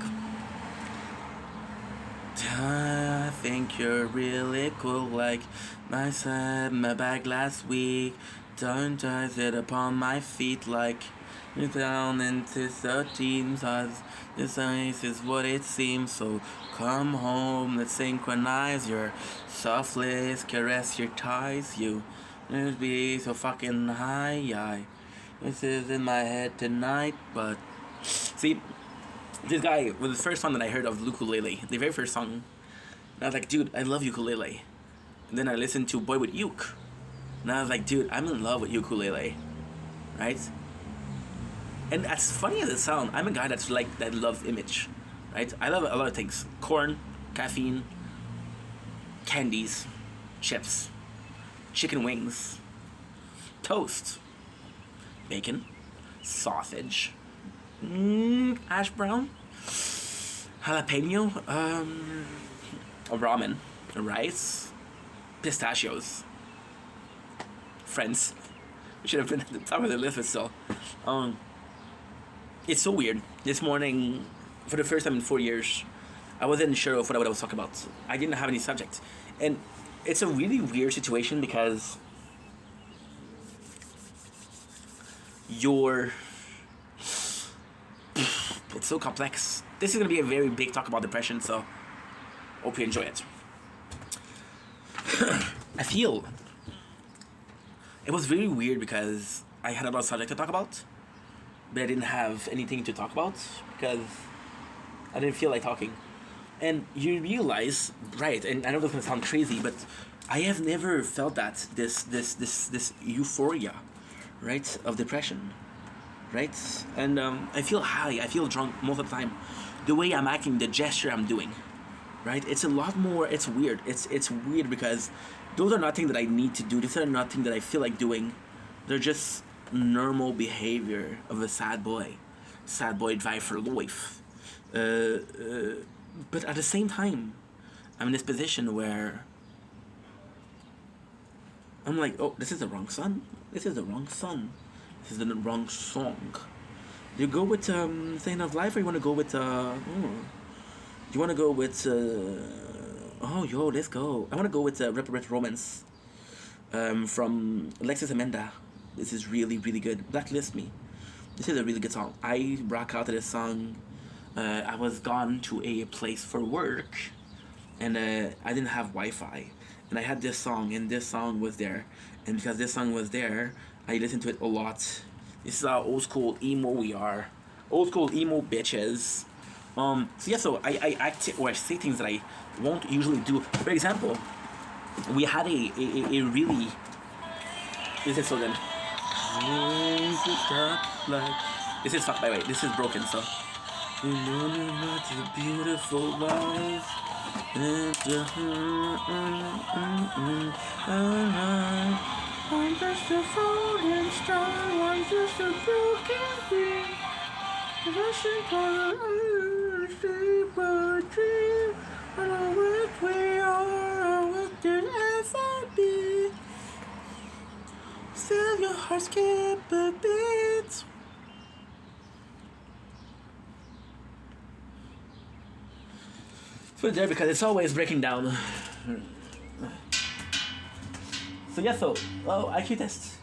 I think you're really cool like. I said my bag last week. Don't I sit upon my feet like. Down into 13 cause this ice is what it seems. So come home, let's synchronize your soft lips, caress your thighs. You would be so fucking high. This is in my head tonight, but see, this guy was the first song that I heard of ukulele, the very first song. And I was like, dude, I love ukulele. And then I listened to Boy with Uke, and I was like, dude, I'm in love with ukulele, right? And as funny as it sounds, I'm a guy that loves image, right? I love a lot of things: corn, caffeine, candies, chips, chicken wings, toast, bacon, sausage, hash brown, jalapeno, ramen, rice, pistachios. Friends, we should have been at the top of the list, but still. It's so weird. This morning, for the first time in 4 years, I wasn't sure of what I was talking about. I didn't have any subject. And it's a really weird situation because it's so complex. This is going to be a very big talk about depression, so hope you enjoy it. I feel it was really weird because I had a lot of subject to talk about, but I didn't have anything to talk about because I didn't feel like talking. And you realize, right? And I know this is gonna sound crazy, but I have never felt that this euphoria, right, of depression, right? And I feel high, I feel drunk most of the time. The way I'm acting, the gesture I'm doing, right? It's a lot more. It's weird. It's weird because those are not things that I need to do. These are not things that I feel like doing. They're just normal behavior of a sad boy. Sad boy drive for life. But at the same time, I'm in this position where I'm like, oh, this is the wrong song. This is the wrong song. This is the wrong song. Do you go with Saying of Life, or you want to go with you want to go with oh yo, let's go. I want to go with Reprobate Romance from Alexis Amanda. This is really, really good. Blacklist Me. This is a really good song. I rock out to this song. I was gone to a place for work, and I didn't have Wi-Fi, and I had this song, and this song was there, and because this song was there, I listened to it a lot. This is how old school emo we are, old school emo bitches. So yeah, so I act or I say things that I won't usually do. For example, we had a really. This is so good. This is fucked, by the way. This is broken, so. You know what a beautiful life. I'm just a falling star. I'm just a broken dream. Rushing for the sleep dream. I know what we are. What did ever be? Still your heart skip a beat. Put it there because it's always breaking down. So yeah, so IQ test.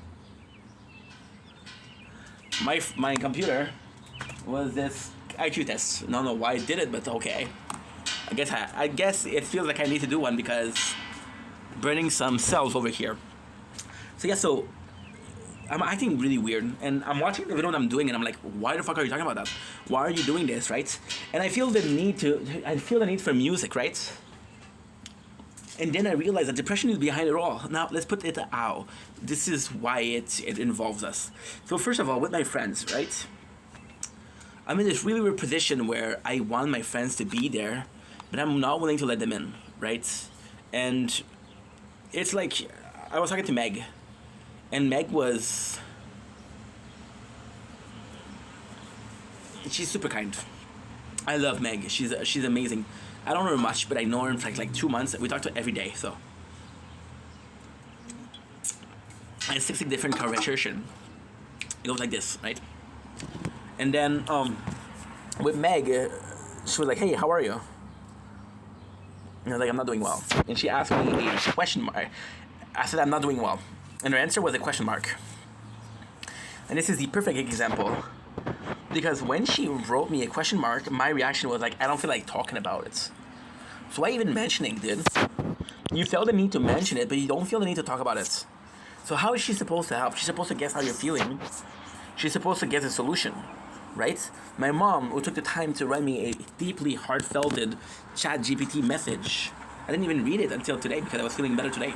My computer was this IQ test. I don't know why I did it, but okay. I guess it feels like I need to do one because burning some cells over here. So yeah, so I'm acting really weird, and I'm watching the video and I'm doing it. I'm like, why the fuck are you talking about that? Why are you doing this, right? And I feel the need for music, right? And then I realized that depression is behind it all. Now let's put it out. This is why it involves us. So first of all, with my friends, right? I'm in this really weird position where I want my friends to be there, but I'm not willing to let them in, right? And it's like I was talking to Meg. And Meg she's super kind. I love Meg. She's amazing. I don't know her much, but I know her in like 2 months. We talk to her every day, so. And 60 different conversation. It goes like this, right? And then with Meg, she was like, "Hey, how are you?" And I was like, "I'm not doing well." And she asked me a question mark. I said, "I'm not doing well," and her answer was a question mark. And this is the perfect example, because when she wrote me a question mark, my reaction was like, "I don't feel like talking about it." So why even mentioning, dude? You feel the need to mention it, but you don't feel the need to talk about it. So how is she supposed to help? She's supposed to guess how you're feeling. She's supposed to get a solution, right? My mom, who took the time to write me a deeply heartfelted chat GPT message, I didn't even read it until today because I was feeling better today,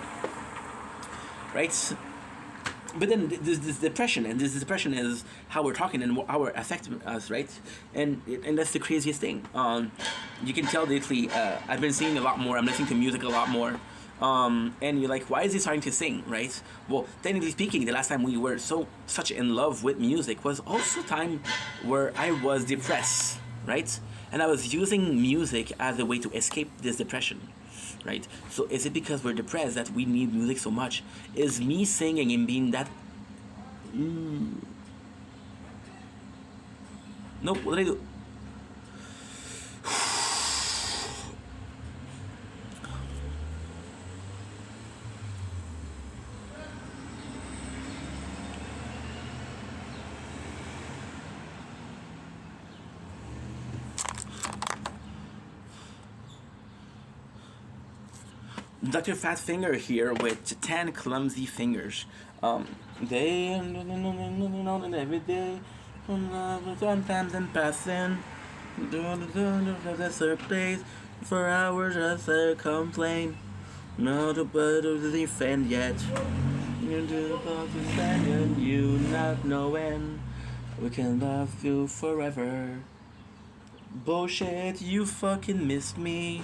right? But then this depression, and this depression is how we're talking and how we're affecting us, right? And that's the craziest thing. You can tell lately, I've been singing a lot more. I'm listening to music a lot more. And you're like, why is he starting to sing, right? Well, technically speaking, the last time we were such in love with music was also time where I was depressed, right? And I was using music as a way to escape this depression, right? So is it because we're depressed that we need music so much? Is me singing and being that... Nope, what did I do? Dr. Fat Finger here with 10 clumsy fingers. They every day, sometimes in passing, their place for hours as they complain. No, the bird of the defend yet. You do the boss and you not knowing we can love you forever. Bullshit, you fucking missed me.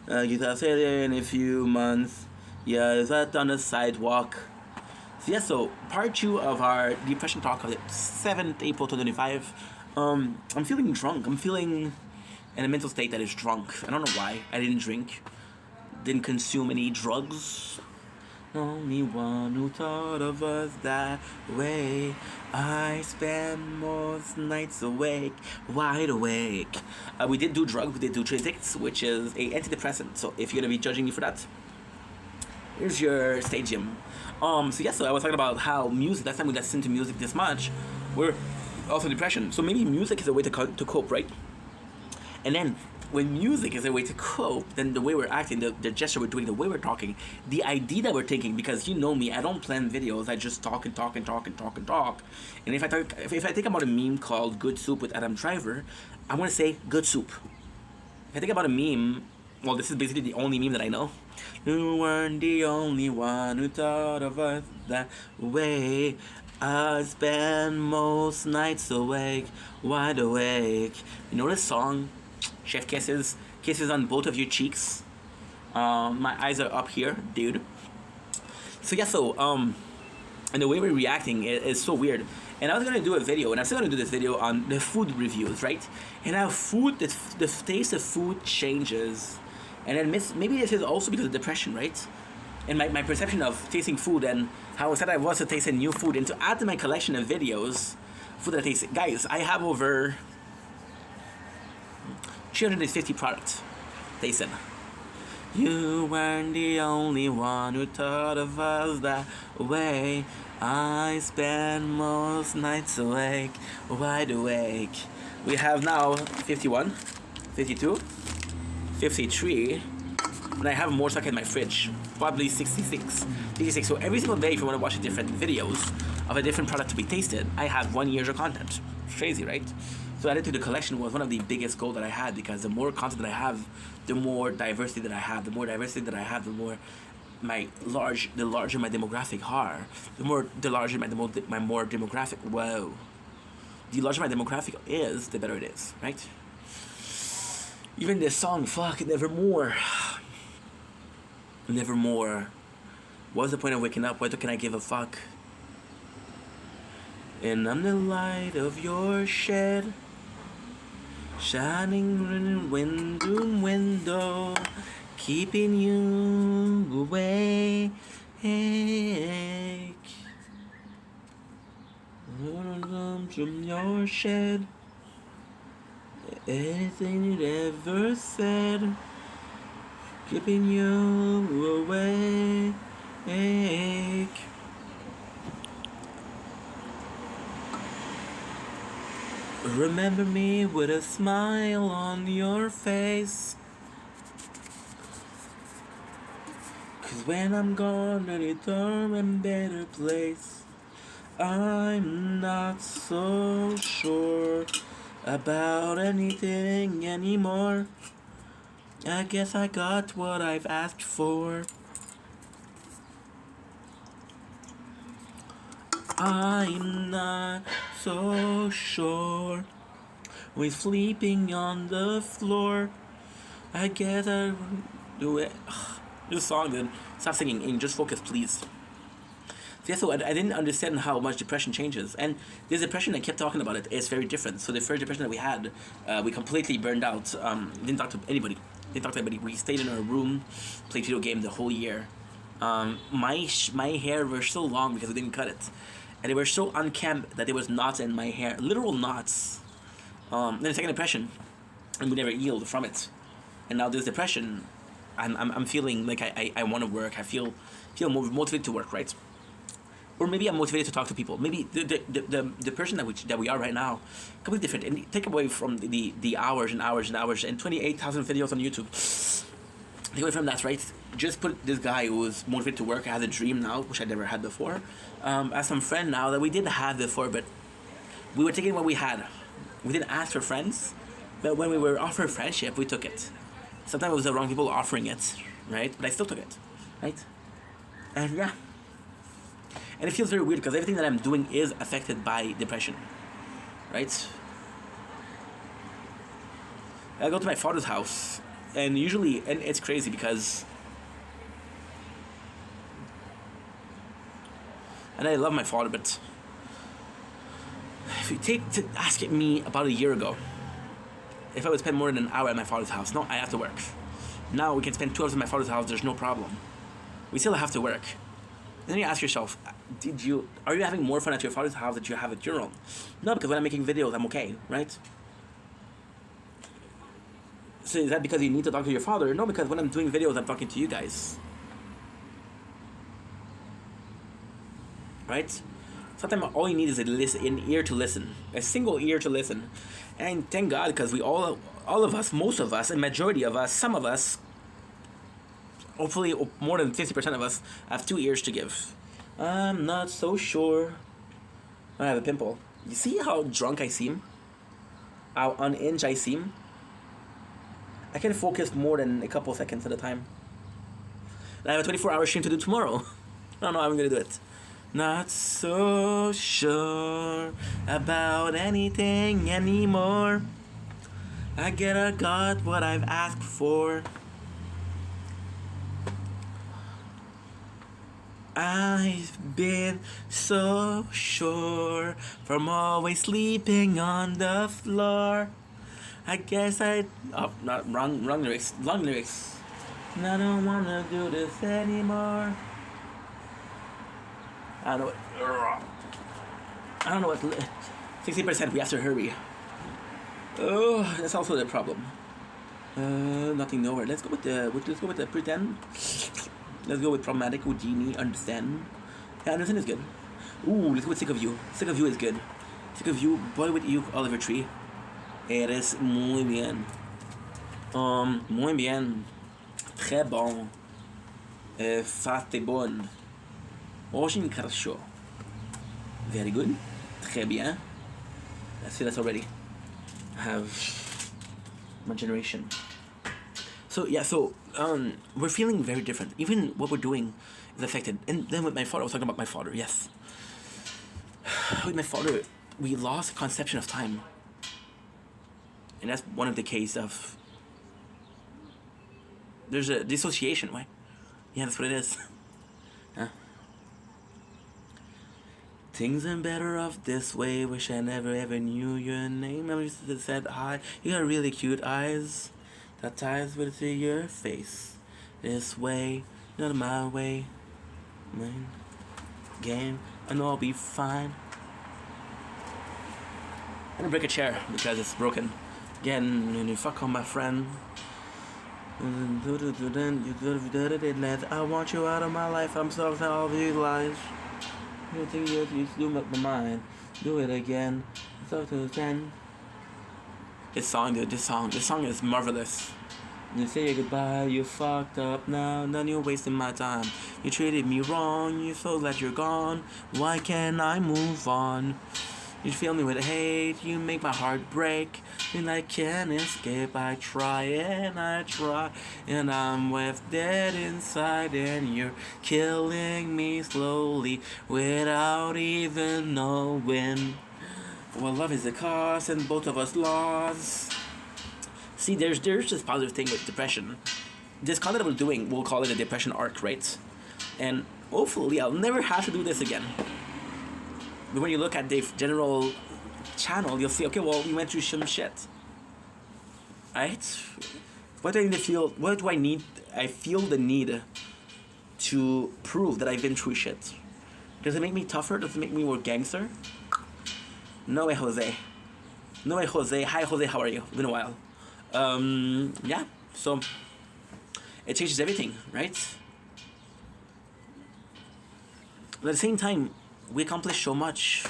You thought it in a few months. Yeah, is that on the sidewalk? So yeah, so part 2 of our depression talk of the 7th April 2025. I'm feeling drunk. I'm feeling in a mental state that is drunk. I don't know why. I didn't drink. Didn't consume any drugs. Only one who thought of us that way. I spend most nights awake, wide awake. We did do drugs, we did do Trizix, which is a antidepressant. So if you're gonna be judging me for that, here's your stadium. So I was talking about how music, last time we listened to music this much, we're also depression. So maybe music is a way to cope, right? And then when music is a way to cope, then the way we're acting, the gesture we're doing, the way we're talking, the idea that we're taking, because you know me, I don't plan videos, I just talk and talk and talk and talk and talk. And if I think about a meme called Good Soup with Adam Driver, I'm gonna say good soup. If I think about a meme, well, this is basically the only meme that I know. You weren't the only one who thought of us that way. I spend most nights awake, wide awake. You know this song? Chef kisses on both of your cheeks. My eyes are up here, dude. So and the way we're reacting is so weird. And I was gonna do a video, and I'm still gonna do this video on the food reviews, right? And how food, the taste of food changes. And then maybe this is also because of depression, right? And my perception of tasting food and how excited I was to taste a new food, and to add to my collection of videos, food that I taste. Guys, I have over 350 products. They said, you weren't the only one who thought of us that way. I spend most nights awake, wide awake. We have now 51, 52, 53, and I have more stuck in my fridge. Probably 66. So every single day, if you want to watch different videos of a different product to be tasted, I have 1 year of content. Crazy, right? So added to the collection was one of the biggest goals that I had, because the more content that I have, the more diversity that I have. The more diversity that I have, the more the larger my demographic are. The larger my more demographic. Whoa. The larger my demographic is, the better it is, right? Even this song, fuck, Nevermore. Nevermore. What's the point of waking up? Why can I give a fuck? And I'm the light of your shed. Shining in window, keeping you awake. From your shed, anything you ever said, keeping you awake. Remember me with a smile on your face. 'Cause when I'm gone, I return in a better place. I'm not so sure about anything anymore. I guess I got what I've asked for. I'm not so sure. We're sleeping on the floor. I guess I do it. This song, then. Stop singing and just focus, please. Yeah, so I didn't understand how much depression changes. And this depression, I kept talking about it, is very different. So the first depression that we had, we completely burned out. Didn't talk to anybody. We stayed in our room, played video game the whole year. My hair were so long because we didn't cut it. And they were so unkempt that there was knots in my hair. Literal knots. Then the second depression, and we never healed from it. And now this depression, I'm feeling like I want to work. I feel more motivated to work, right? Or maybe I'm motivated to talk to people. Maybe the person that we are right now, completely different. And take away from the hours and hours and hours and 28,000 videos on YouTube. Take away from that, right? Just put this guy who was motivated to work. I have a dream now, which I never had before. As some friend now that we didn't have before, but we were taking what we had. We didn't ask for friends, but when we were offered friendship, we took it. Sometimes it was the wrong people offering it, right? But I still took it, right? And yeah. And it feels very weird because everything that I'm doing is affected by depression, right? I go to my father's house, and usually, and it's crazy because, and I love my father, but if you take to ask me about a year ago, if I would spend more than an hour at my father's house, no, I have to work. Now we can spend 2 hours at my father's house, there's no problem. We still have to work. And then you ask yourself, are you having more fun at your father's house than you have at your own? No, because when I'm making videos, I'm okay, right? So is that because you need to talk to your father? No, because when I'm doing videos, I'm talking to you guys. Right? Sometimes all you need is an ear to listen. A single ear to listen. And thank God, because we all of us, most of us, a majority of us, some of us, hopefully more than 50% of us, have 2 ears to give. I'm not so sure. I have a pimple. You see how drunk I seem? How unhinged I seem? I can focus more than a couple seconds at a time. And I have a 24-hour stream to do tomorrow. I don't know how I'm gonna do it. Not so sure about anything anymore. I got what I've asked for. I've been so sure from always sleeping on the floor. I guess not wrong lyrics. Long lyrics. I don't wanna do this anymore. I don't know what 60%, we have to hurry. Oh, that's also the problem. Nothing nowhere. Let's go with the pretend. Let's go with problematic, with genie, understand. Yeah, understand is good. Ooh, let's go with sick of you. Sick of you is good. Sick of you, boy with you, Oliver Tree. Eres muy bien. Muy bien. Très bon. Fate bon. Очень хорошо. Very good. Très bien. I see that's already. I have my generation. So yeah, we're feeling very different. Even what we're doing is affected. And then with my father, I was talking about my father, yes. With my father, we lost conception of time. And that's one of the cases of there's a dissociation, right? Yeah, that's what it is. Huh? Things are better off this way. Wish I never ever knew your name. I used to said hi. You got really cute eyes. That ties with your face. This way, not my way. Mine. Game, I know I'll be fine. I'm gonna break a chair because it's broken. Again, when you fuck on my friend. I want you out of my life. I'm sorry for all these lies. You think you do make my mind. Do it again. So to 10. This song, dude. This song is marvelous. You say goodbye, you fucked up now, then you're wasting my time. You treated me wrong, you so glad you're gone. Why can't I move on? You fill me with hate, you make my heart break. And I can't escape, I try, and I'm left dead inside, and you're killing me slowly without even knowing. Well, love is the cost, and both of us lost. See, there's this positive thing with depression. This content we're doing, we'll call it a depression arc, right? And hopefully I'll never have to do this again. But when you look at the general channel, you'll see, okay, well, we went through some shit. Right? What do I need to feel? What do I need? I feel the need to prove that I've been through shit. Does it make me tougher? Does it make me more gangster? No way, Jose. No way, Jose. Hi, Jose, how are you? It's been a while. Yeah, so it changes everything, right? But at the same time, we accomplish so much,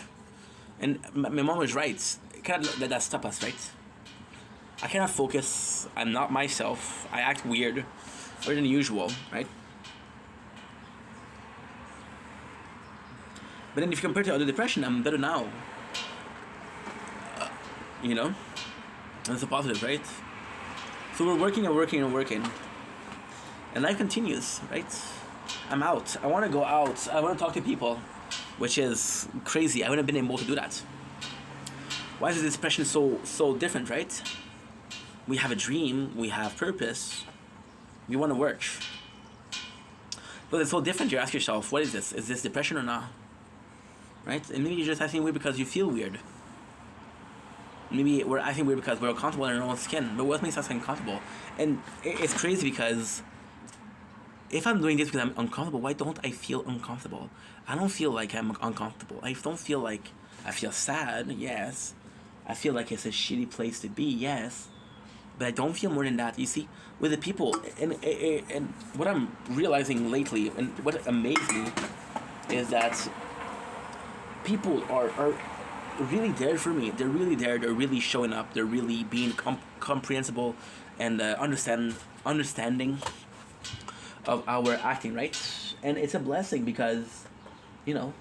and my mom was right. You cannot let that stop us, right? I cannot focus. I'm not myself. I act weird, weirder than usual, right? But then if you compare to other depression, I'm better now. You know, that's a positive, right? So we're working and working and working, and life continues, right? I'm out. I want to go out. I want to talk to people, which is crazy. I wouldn't have been able to do that. Why is this depression so different, right? We have a dream. We have purpose. We want to work. But it's so different. You ask yourself, what is this? Is this depression or not? Right? And maybe you're just acting weird because you feel weird. Maybe we're acting weird because we're uncomfortable in our own skin. But what makes us uncomfortable? And it's crazy because if I'm doing this because I'm uncomfortable, why don't I feel uncomfortable? I don't feel like I'm uncomfortable. I don't feel like I feel sad, yes. I feel like it's a shitty place to be, yes. But I don't feel more than that. You see, with the people, and what I'm realizing lately, and what amazed me, is that people are really there for me. They're really there. They're really showing up. They're really being comprehensible and understanding of how we're acting, right? And it's a blessing because, you know,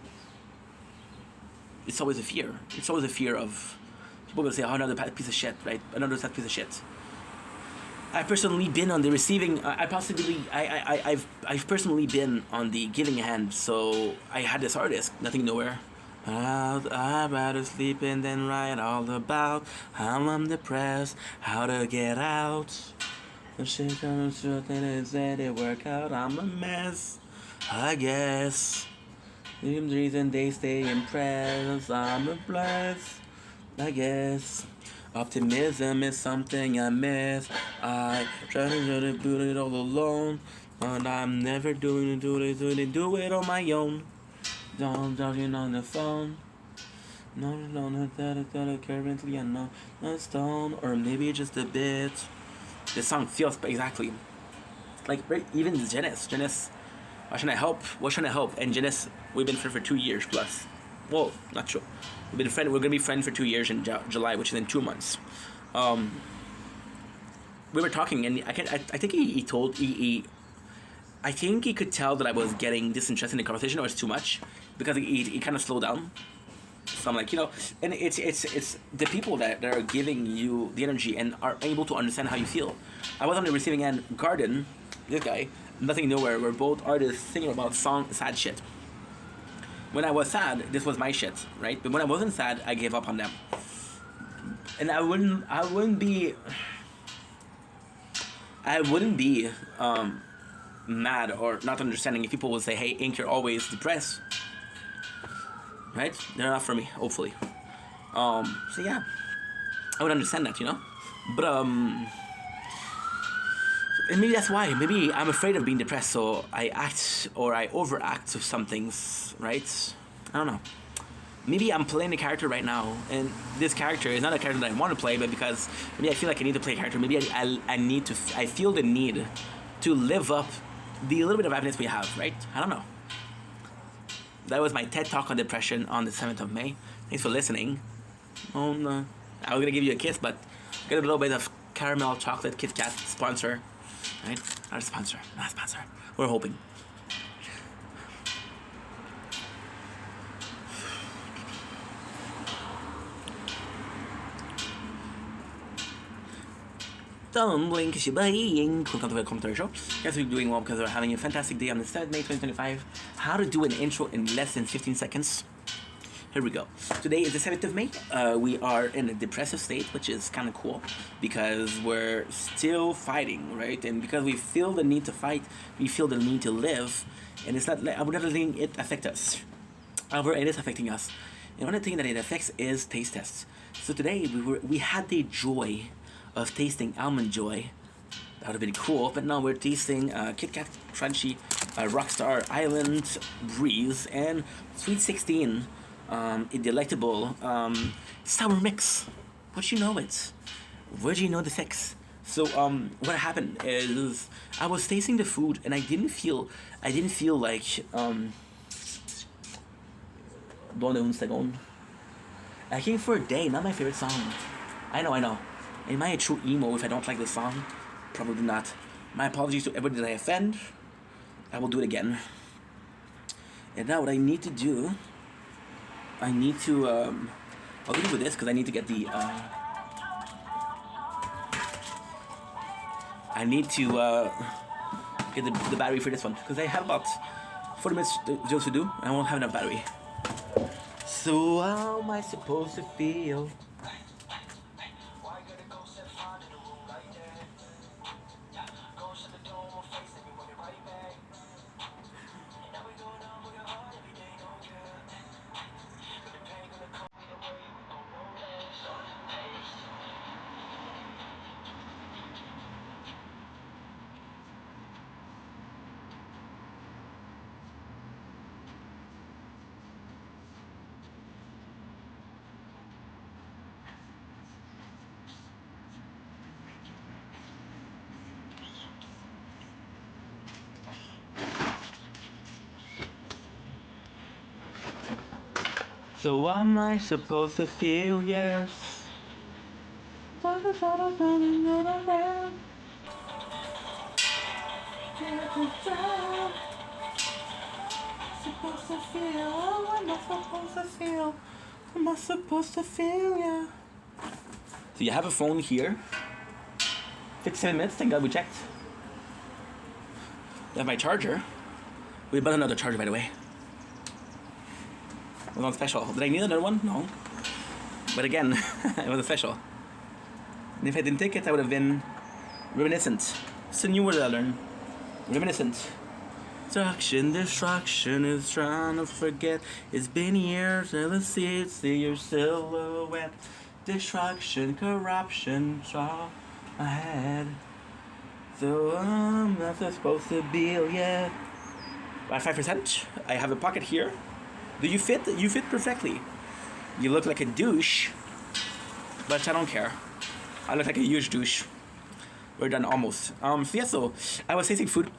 it's always a fear. It's always a fear of people gonna say, "Oh, another piece of shit," right? Another piece of shit. I've personally been on the receiving. I've personally been on the giving hand. So I had this artist, Nothing Nowhere. I'd rather sleep in than write all about how I'm depressed, how to get out. The shit on the truth and it said it work out. I'm a mess, I guess. The reason they stay impressed. I'm a bless, I guess. Optimism is something I miss. I try to do it all alone, but I'm never do it on my own. Don't talking on the phone. No, currently I'm not a stone, or maybe just a bit. This song feels exactly like even Janice. What should I help? And Janice, we've been friends for 2 years plus. Well, not true. We're gonna be friends for 2 years in July, which is in 2 months. We were talking, and I think I think he could tell that I was getting disinterested in the conversation, or it's too much, because he kind of slowed down. So I'm like, you know, and it's the people that are giving you the energy and are able to understand how you feel. I was on the receiving end. Garden, this guy, Nothing Nowhere, we're both artists singing about sad shit. When I was sad, this was my shit, right? But when I wasn't sad, I gave up on them. And I wouldn't be mad or not understanding if people would say, "Hey, Ink, you're always depressed." right? They're not for me, hopefully. So yeah, I would understand that, you know. But and maybe that's why. Maybe I'm afraid of being depressed, so I act or I overact to some things, right? I don't know. Maybe I'm playing a character right now, and this character is not a character that I want to play, but because maybe I feel like I need to play a character. Maybe I need to. I feel the need to live up the little bit of happiness we have, right? I don't know. That was my TED Talk on depression on the 7th of May. Thanks for listening. I was gonna give you a kiss, but get a little bit of caramel chocolate Kit Kat sponsor. Right? Not a sponsor. Not a sponsor. We're hoping. Don't blink, is buying. Welcome to the commentary show. Guys, we're doing well because we're having a fantastic day on the 7th May 2025. How to do an intro in less than 15 seconds. Here we go. Today is the 7th of May. We are in a depressive state, which is kind of cool because we're still fighting, right? And because we feel the need to fight, we feel the need to live, and it's not. I would never think it affect us. However, it is affecting us. And one of the things that it affects is taste tests. So today we had the joy of tasting Almond Joy. That would have been cool, but now we're tasting Kit Kat Crunchy, Rockstar Island Breeze, and Sweet 16. A delectable sour mix. What you know it? Where do you know the fix? So what happened is I was tasting the food and I didn't feel like Donde un segundo. I came for a day, not my favorite song. I know. Am I a true emo if I don't like the song? Probably not. My apologies to everybody that I offend. I will do it again. And now what I need to do, I'll leave with this because I need to get the I need to get the battery for this one because I have about 40 minutes just to do. I won't have enough battery. So how am I supposed to feel? So what am I supposed to feel? Yes. Supposed to feel, what am I supposed to feel? What am I supposed to feel? Yeah. So you have a phone here. 57 minutes, thank God we checked. You have my charger. We bought another charger, by the way. It was on special. Did I need another one? No. But again, it was a special. And if I didn't take it, I would have been reminiscent. It's a new word I learned. Reminiscent. Destruction is trying to forget. It's been years, let's see your silhouette. Destruction, corruption, all ahead. So I'm not supposed to be yet. At 5%, I have a pocket here. Do you fit? You fit perfectly. You look like a douche, but I don't care. I look like a huge douche. We're done almost. So I was tasting food,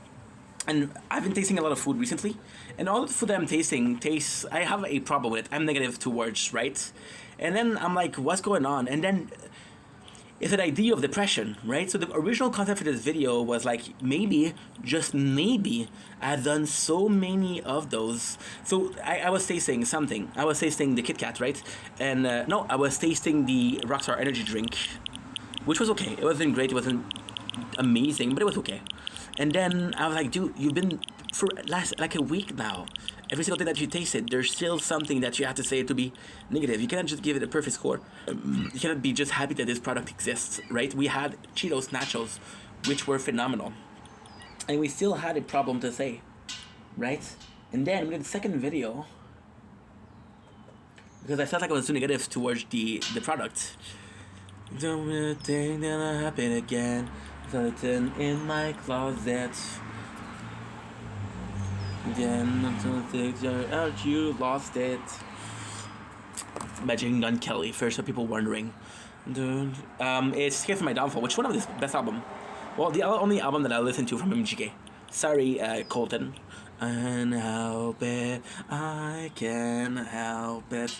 and I've been tasting a lot of food recently, and all the food that I'm tasting tastes. I have a problem with it. I'm negative towards, right? And then I'm like, what's going on? And then it's an idea of depression, right? So the original concept for this video was like, maybe, just maybe, I've done so many of those. So I was tasting something. I was tasting the Kit Kat, right? And no, I was tasting the Rockstar energy drink, which was okay. It wasn't great. It wasn't amazing, but it was okay. And then I was like, dude, you've been for like a week now. Every single thing that you tasted, there's still something that you have to say to be negative. You cannot just give it a perfect score. You cannot be just happy that this product exists, right? We had Cheetos Nachos, which were phenomenal. And we still had a problem to say, right? And then we did the second video. because I felt like I was too negative towards the product. Don't think that'll happen again. Something in my closet. Then until things are out, you lost it. Magic Gun Kelly. For some people wondering, dude, it's Escape from My Downfall, which is one of his best album. Well, the only album that I listen to from MGK. Sorry, Colton. And help it, I can help it.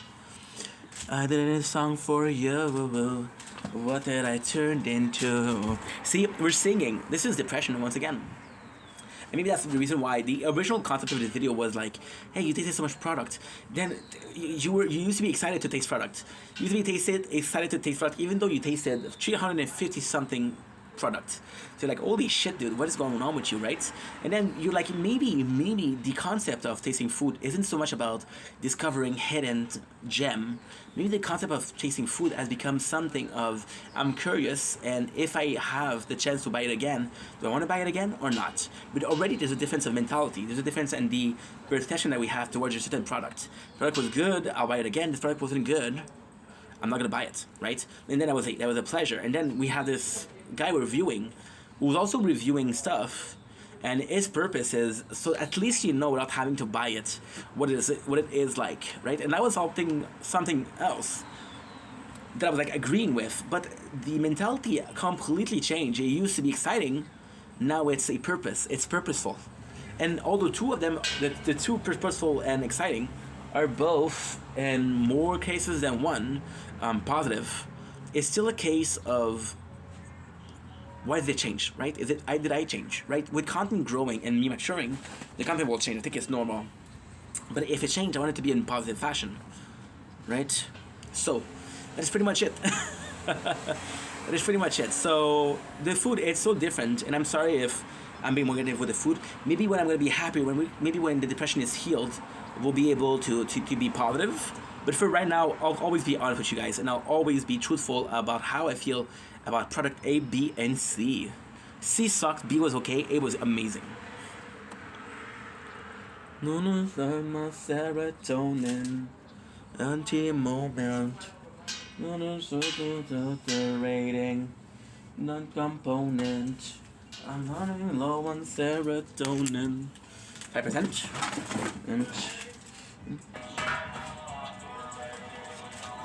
I did a song for you. What did I turn into? See, we're singing. This is depression once again. And maybe that's the reason why the original concept of this video was like, hey, you tasted so much product. Then you used to be excited to taste product. You used to be excited to taste product, even though you tasted 350 something product. So you're like, holy shit, dude, what is going on with you, right? And then you're like, maybe the concept of tasting food isn't so much about discovering hidden gem. Maybe the concept of tasting food has become something of, I'm curious, and if I have the chance to buy it again, do I want to buy it again or not? But already there's a difference of mentality. There's a difference in the perception that we have towards a certain product. The product was good, I'll buy it again. This product wasn't good, I'm not gonna buy it, right? And then that was a pleasure. And then we had this guy reviewing, who was also reviewing stuff, and his purpose is so at least you know without having to buy it what it is like, right? And that was something else that I was like agreeing with, but the mentality completely changed. It used to be exciting, now it's a purpose. It's purposeful, and although two of them, the two purposeful and exciting, are both in more cases than one positive, it's still a case of why did it change, right? Did I change, right? With content growing and me maturing, the content will change. I think it's normal. But if it changed, I want it to be in positive fashion, right? So, that's pretty much it. That is pretty much it. So, the food, it's so different, and I'm sorry if I'm being more negative with the food. Maybe when I'm going to be happy, maybe when the depression is healed, we'll be able to be positive. But for right now, I'll always be honest with you guys, and I'll always be truthful about how I feel about product A, B, and C. C sucked, B was okay, A was amazing. No, my serotonin, anti-moment. No, the rating, non-component. I'm running low on serotonin. 5%.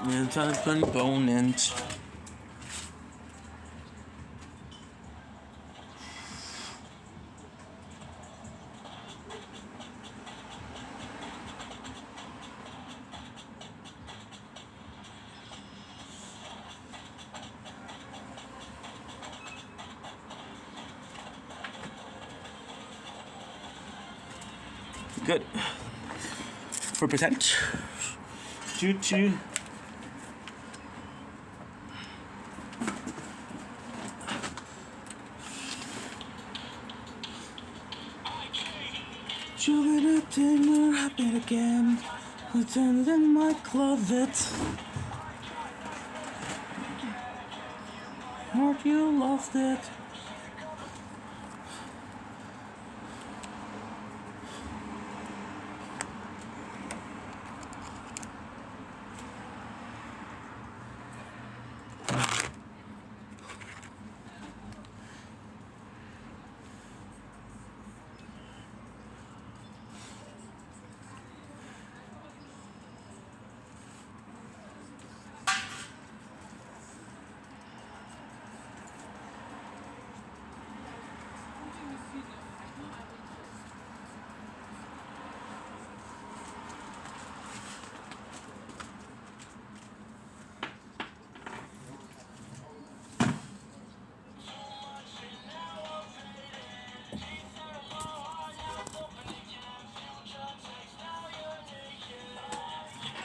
And component. Good. 4%. 2. Children up to happen again. Returned in my closet. Not you lost it.